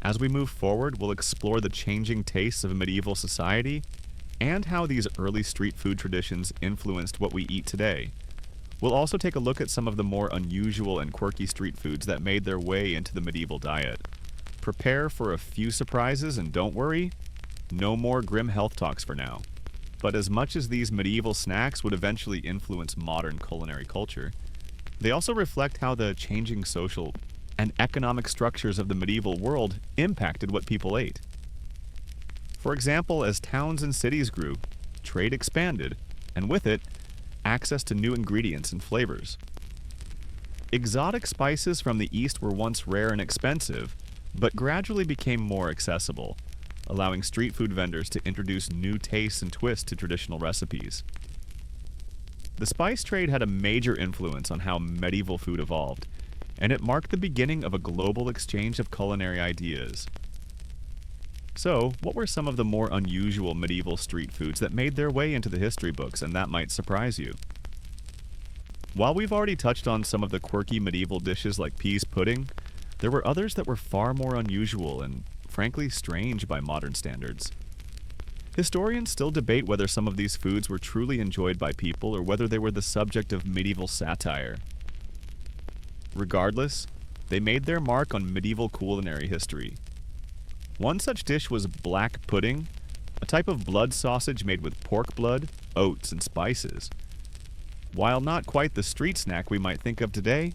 As we move forward, we'll explore the changing tastes of medieval society and how these early street food traditions influenced what we eat today. We'll also take a look at some of the more unusual and quirky street foods that made their way into the medieval diet. Prepare for a few surprises, and don't worry, no more grim health talks for now. But as much as these medieval snacks would eventually influence modern culinary culture, they also reflect how the changing social and economic structures of the medieval world impacted what people ate. For example, as towns and cities grew, trade expanded, and with it, access to new ingredients and flavors. Exotic spices from the East were once rare and expensive, but gradually became more accessible, allowing street food vendors to introduce new tastes and twists to traditional recipes. The spice trade had a major influence on how medieval food evolved, and it marked the beginning of a global exchange of culinary ideas. So, what were some of the more unusual medieval street foods that made their way into the history books and that might surprise you? While we've already touched on some of the quirky medieval dishes like peas pudding, there were others that were far more unusual and, frankly, strange by modern standards. Historians still debate whether some of these foods were truly enjoyed by people or whether they were the subject of medieval satire. Regardless, they made their mark on medieval culinary history. One such dish was black pudding, a type of blood sausage made with pork blood, oats, and spices. While not quite the street snack we might think of today,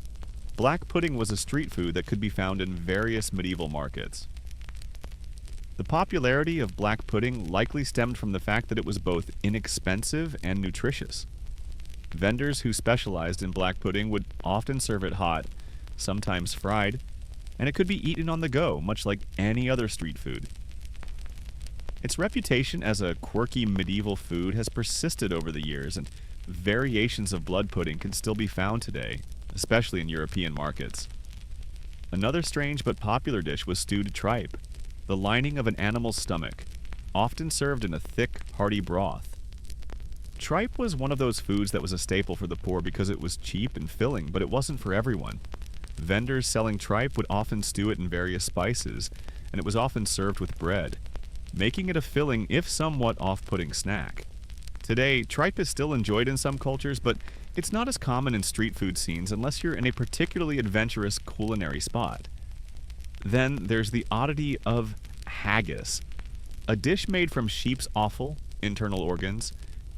black pudding was a street food that could be found in various medieval markets. The popularity of black pudding likely stemmed from the fact that it was both inexpensive and nutritious. Vendors who specialized in black pudding would often serve it hot, sometimes fried, and it could be eaten on the go, much like any other street food. Its reputation as a quirky medieval food has persisted over the years, and variations of blood pudding can still be found today, especially in European markets. Another strange but popular dish was stewed tripe, the lining of an animal's stomach, often served in a thick, hearty broth. Tripe was one of those foods that was a staple for the poor because it was cheap and filling, but it wasn't for everyone. Vendors selling tripe would often stew it in various spices, and it was often served with bread, making it a filling, if somewhat off-putting snack. Today, tripe is still enjoyed in some cultures, but it's not as common in street food scenes unless you're in a particularly adventurous culinary spot. Then there's the oddity of haggis, a dish made from sheep's offal, internal organs,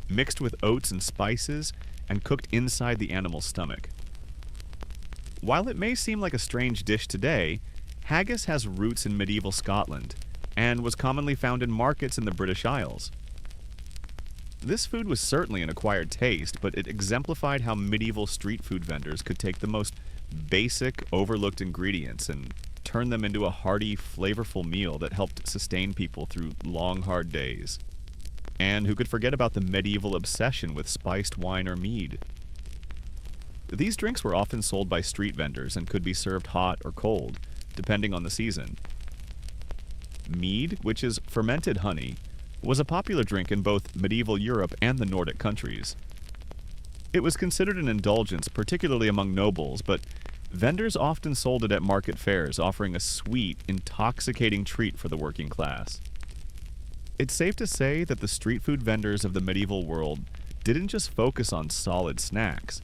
mixed with oats and spices, and cooked inside the animal's stomach. While it may seem like a strange dish today, haggis has roots in medieval Scotland and was commonly found in markets in the British Isles. This food was certainly an acquired taste, but it exemplified how medieval street food vendors could take the most basic, overlooked ingredients and turn them into a hearty, flavorful meal that helped sustain people through long, hard days. And who could forget about the medieval obsession with spiced wine or mead? These drinks were often sold by street vendors and could be served hot or cold, depending on the season. Mead, which is fermented honey, was a popular drink in both medieval Europe and the Nordic countries. It was considered an indulgence, particularly among nobles, but vendors often sold it at market fairs, offering a sweet, intoxicating treat for the working class. It's safe to say that the street food vendors of the medieval world didn't just focus on solid snacks.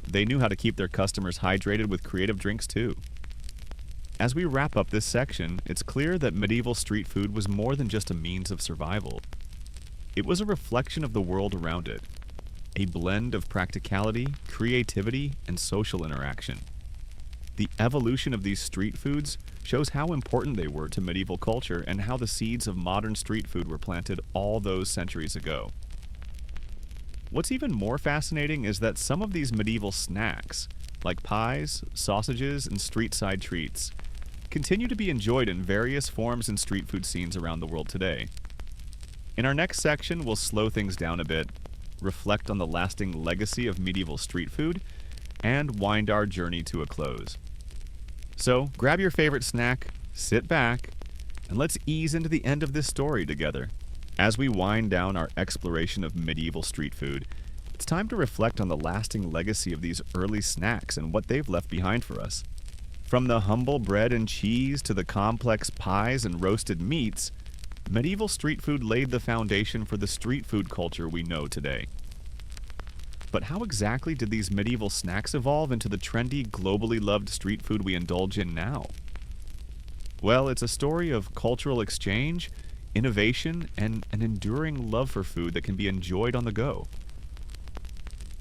They knew how to keep their customers hydrated with creative drinks too. As we wrap up this section, it's clear that medieval street food was more than just a means of survival. It was a reflection of the world around it, a blend of practicality, creativity, and social interaction. The evolution of these street foods shows how important they were to medieval culture and how the seeds of modern street food were planted all those centuries ago. What's even more fascinating is that some of these medieval snacks, like pies, sausages, and street-side treats, continue to be enjoyed in various forms in street food scenes around the world today. In our next section, we'll slow things down a bit, reflect on the lasting legacy of medieval street food, and wind our journey to a close. So, grab your favorite snack, sit back, and let's ease into the end of this story together. As we wind down our exploration of medieval street food, it's time to reflect on the lasting legacy of these early snacks and what they've left behind for us. From the humble bread and cheese to the complex pies and roasted meats, medieval street food laid the foundation for the street food culture we know today. But how exactly did these medieval snacks evolve into the trendy, globally loved street food we indulge in now? Well, it's a story of cultural exchange, innovation, and an enduring love for food that can be enjoyed on the go.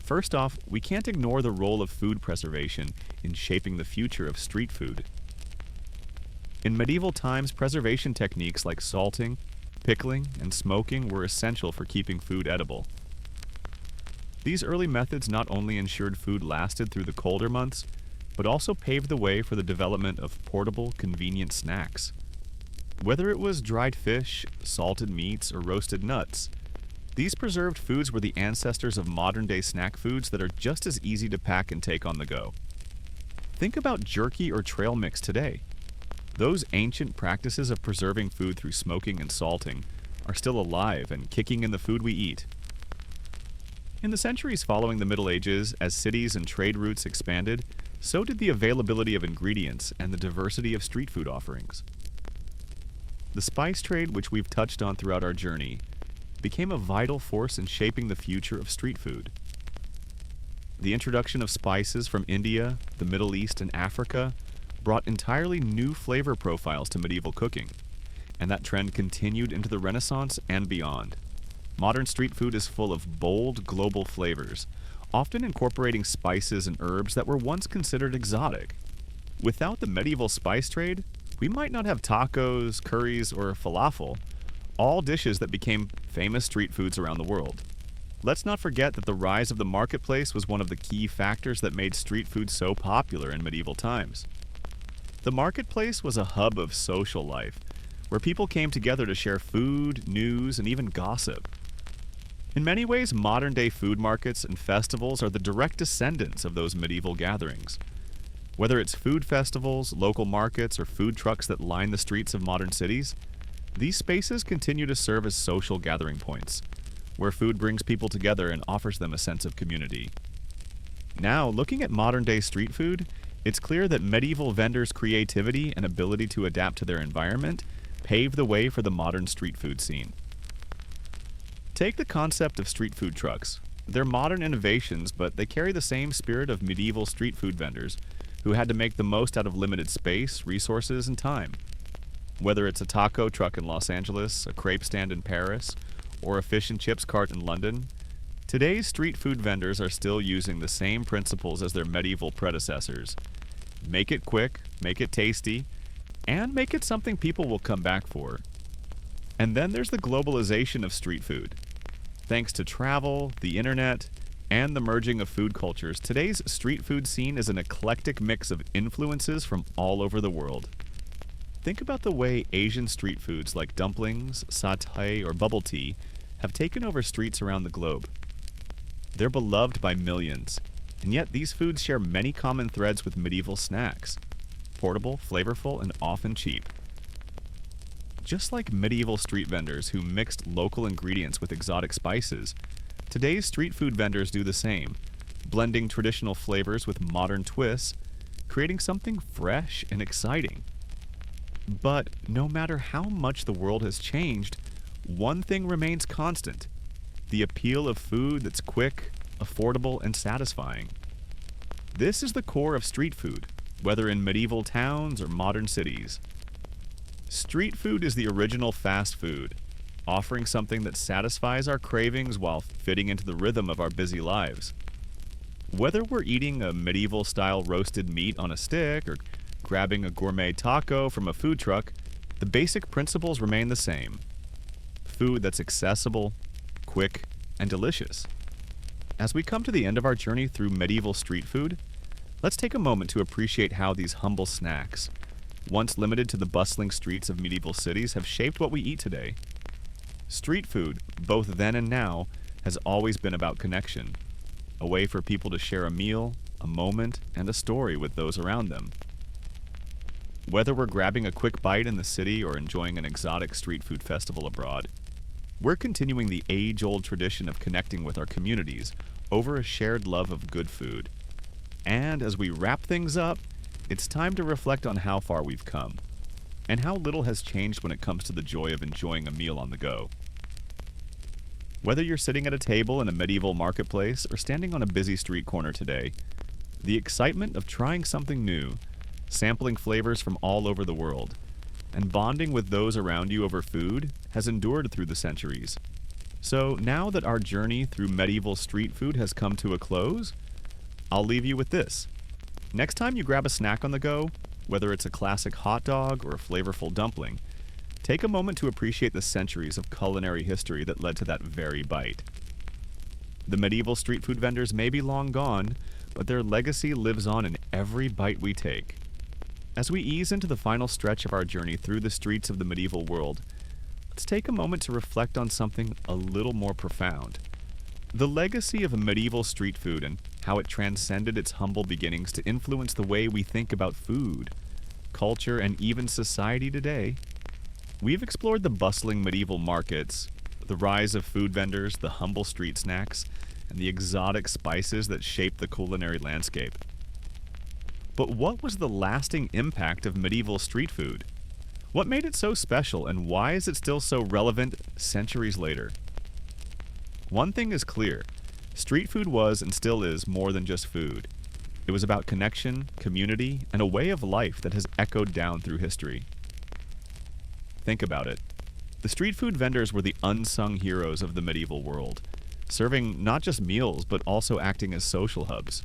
First off, we can't ignore the role of food preservation in shaping the future of street food. In medieval times, preservation techniques like salting, pickling, and smoking were essential for keeping food edible. These early methods not only ensured food lasted through the colder months, but also paved the way for the development of portable, convenient snacks. Whether it was dried fish, salted meats, or roasted nuts, these preserved foods were the ancestors of modern-day snack foods that are just as easy to pack and take on the go. Think about jerky or trail mix today. Those ancient practices of preserving food through smoking and salting are still alive and kicking in the food we eat. In the centuries following the Middle Ages, as cities and trade routes expanded, so did the availability of ingredients and the diversity of street food offerings. The spice trade, which we've touched on throughout our journey, became a vital force in shaping the future of street food. The introduction of spices from India, the Middle East, and Africa brought entirely new flavor profiles to medieval cooking, and that trend continued into the Renaissance and beyond. Modern street food is full of bold, global flavors, often incorporating spices and herbs that were once considered exotic. Without the medieval spice trade, we might not have tacos, curries, or falafel, all dishes that became famous street foods around the world. Let's not forget that the rise of the marketplace was one of the key factors that made street food so popular in medieval times. The marketplace was a hub of social life, where people came together to share food, news, and even gossip. In many ways, modern-day food markets and festivals are the direct descendants of those medieval gatherings. Whether it's food festivals, local markets, or food trucks that line the streets of modern cities, these spaces continue to serve as social gathering points, where food brings people together and offers them a sense of community. Now, looking at modern-day street food, it's clear that medieval vendors' creativity and ability to adapt to their environment paved the way for the modern street food scene. Take the concept of street food trucks. They're modern innovations, but they carry the same spirit of medieval street food vendors who had to make the most out of limited space, resources, and time. Whether it's a taco truck in Los Angeles, a crepe stand in Paris, or a fish and chips cart in London, today's street food vendors are still using the same principles as their medieval predecessors. Make it quick, make it tasty, and make it something people will come back for. And then there's the globalization of street food. Thanks to travel, the internet, and the merging of food cultures, today's street food scene is an eclectic mix of influences from all over the world. Think about the way Asian street foods like dumplings, satay, or bubble tea have taken over streets around the globe. They're beloved by millions, and yet these foods share many common threads with medieval snacks: portable, flavorful, and often cheap. Just like medieval street vendors who mixed local ingredients with exotic spices, today's street food vendors do the same, blending traditional flavors with modern twists, creating something fresh and exciting. But no matter how much the world has changed, one thing remains constant: the appeal of food that's quick, affordable, and satisfying. This is the core of street food, whether in medieval towns or modern cities. Street food is the original fast food, offering something that satisfies our cravings while fitting into the rhythm of our busy lives. Whether we're eating a medieval-style roasted meat on a stick or grabbing a gourmet taco from a food truck, the basic principles remain the same: food that's accessible, quick, and delicious. As we come to the end of our journey through medieval street food, let's take a moment to appreciate how these humble snacks, once limited to the bustling streets of medieval cities, have shaped what we eat today. Street food, both then and now, has always been about connection, a way for people to share a meal, a moment, and a story with those around them. Whether we're grabbing a quick bite in the city or enjoying an exotic street food festival abroad, we're continuing the age-old tradition of connecting with our communities over a shared love of good food. And as we wrap things up, it's time to reflect on how far we've come, and how little has changed when it comes to the joy of enjoying a meal on the go. Whether you're sitting at a table in a medieval marketplace or standing on a busy street corner today, the excitement of trying something new, sampling flavors from all over the world, and bonding with those around you over food has endured through the centuries. So now that our journey through medieval street food has come to a close, I'll leave you with this. Next time you grab a snack on the go, whether it's a classic hot dog or a flavorful dumpling, take a moment to appreciate the centuries of culinary history that led to that very bite. The medieval street food vendors may be long gone, but their legacy lives on in every bite we take. As we ease into the final stretch of our journey through the streets of the medieval world, let's take a moment to reflect on something a little more profound. The legacy of medieval street food and how it transcended its humble beginnings to influence the way we think about food, culture, and even society today. We've explored the bustling medieval markets, the rise of food vendors, the humble street snacks, and the exotic spices that shape the culinary landscape. But what was the lasting impact of medieval street food? What made it so special, and why is it still so relevant centuries later? One thing is clear: street food was and still is more than just food. It was about connection, community, and a way of life that has echoed down through history. Think about it. The street food vendors were the unsung heroes of the medieval world, serving not just meals but also acting as social hubs.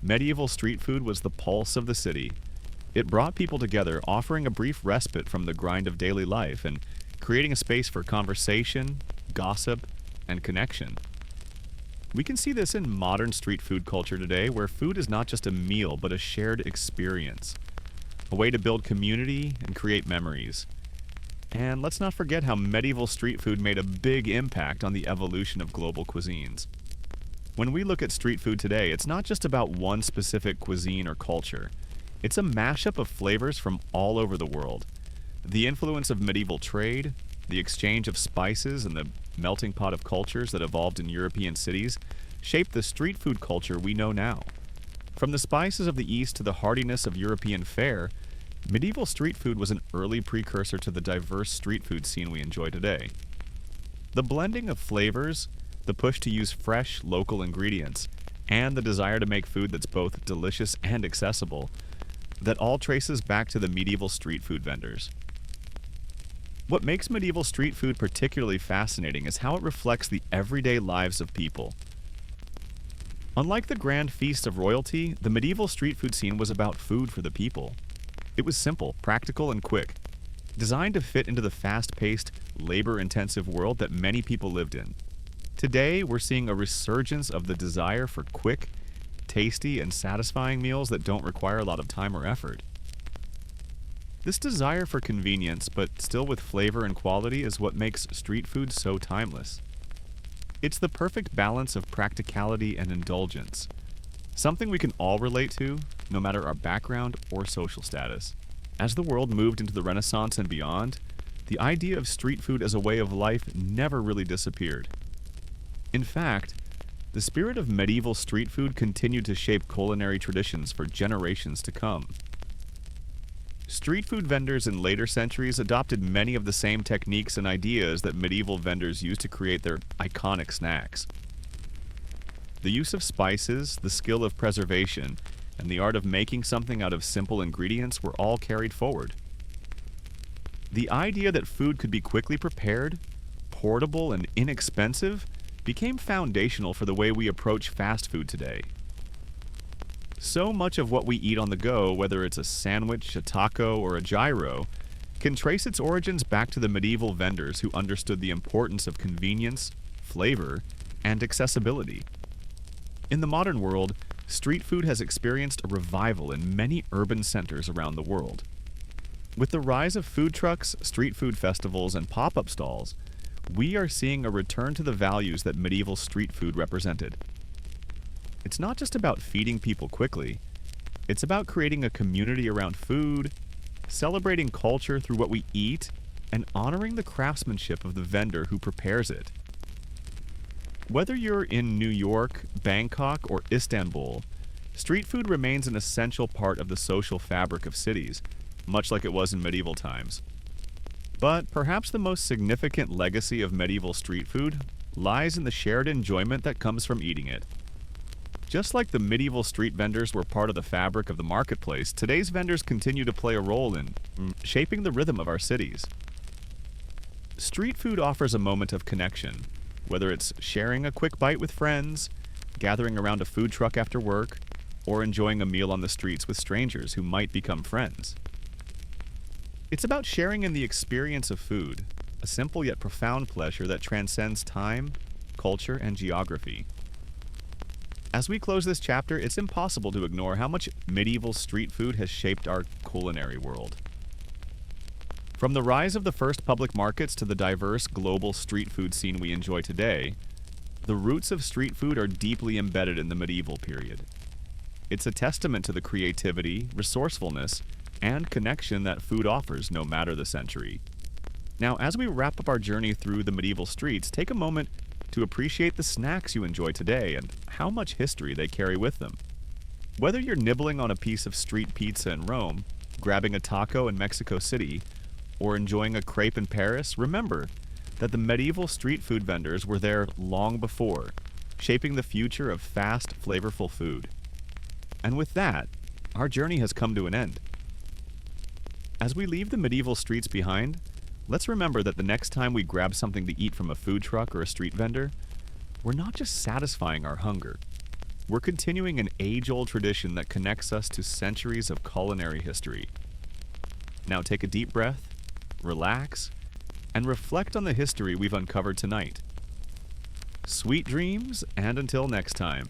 Medieval street food was the pulse of the city. It brought people together, offering a brief respite from the grind of daily life and creating a space for conversation, gossip, and connection. We can see this in modern street food culture today, where food is not just a meal but a shared experience, a way to build community and create memories. And let's not forget how medieval street food made a big impact on the evolution of global cuisines. When we look at street food today, it's not just about one specific cuisine or culture. It's a mashup of flavors from all over the world. The influence of medieval trade, the exchange of spices, and the melting pot of cultures that evolved in European cities shaped the street food culture we know now. From the spices of the East to the heartiness of European fare, medieval street food was an early precursor to the diverse street food scene we enjoy today. The blending of flavors, the push to use fresh, local ingredients, and the desire to make food that's both delicious and accessible, that all traces back to the medieval street food vendors. What makes medieval street food particularly fascinating is how it reflects the everyday lives of people. Unlike the grand feasts of royalty, the medieval street food scene was about food for the people. It was simple, practical, and quick, designed to fit into the fast-paced, labor-intensive world that many people lived in. Today, we're seeing a resurgence of the desire for quick, tasty, and satisfying meals that don't require a lot of time or effort. This desire for convenience, but still with flavor and quality, is what makes street food so timeless. It's the perfect balance of practicality and indulgence, something we can all relate to, no matter our background or social status. As the world moved into the Renaissance and beyond, the idea of street food as a way of life never really disappeared. In fact, the spirit of medieval street food continued to shape culinary traditions for generations to come. Street food vendors in later centuries adopted many of the same techniques and ideas that medieval vendors used to create their iconic snacks. The use of spices, the skill of preservation, and the art of making something out of simple ingredients were all carried forward. The idea that food could be quickly prepared, portable, and inexpensive became foundational for the way we approach fast food today. So much of what we eat on the go, whether it's a sandwich, a taco, or a gyro, can trace its origins back to the medieval vendors who understood the importance of convenience, flavor, and accessibility. In the modern world, street food has experienced a revival in many urban centers around the world. With the rise of food trucks, street food festivals, and pop-up stalls, we are seeing a return to the values that medieval street food represented. It's not just about feeding people quickly, it's about creating a community around food, celebrating culture through what we eat, and honoring the craftsmanship of the vendor who prepares it. Whether you're in New York, Bangkok, or Istanbul, street food remains an essential part of the social fabric of cities, much like it was in medieval times. But perhaps the most significant legacy of medieval street food lies in the shared enjoyment that comes from eating it. Just like the medieval street vendors were part of the fabric of the marketplace, today's vendors continue to play a role in shaping the rhythm of our cities. Street food offers a moment of connection, whether it's sharing a quick bite with friends, gathering around a food truck after work, or enjoying a meal on the streets with strangers who might become friends. It's about sharing in the experience of food, a simple yet profound pleasure that transcends time, culture, and geography. As we close this chapter, it's impossible to ignore how much medieval street food has shaped our culinary world. From the rise of the first public markets to the diverse global street food scene we enjoy today, the roots of street food are deeply embedded in the medieval period. It's a testament to the creativity, resourcefulness, and connection that food offers no matter the century. Now, as we wrap up our journey through the medieval streets, take a moment to appreciate the snacks you enjoy today and how much history they carry with them. Whether you're nibbling on a piece of street pizza in Rome, grabbing a taco in Mexico City, or enjoying a crepe in Paris, remember that the medieval street food vendors were there long before, shaping the future of fast, flavorful food. And with that, our journey has come to an end. As we leave the medieval streets behind, let's remember that the next time we grab something to eat from a food truck or a street vendor, we're not just satisfying our hunger. We're continuing an age-old tradition that connects us to centuries of culinary history. Now take a deep breath, relax, and reflect on the history we've uncovered tonight. Sweet dreams, and until next time.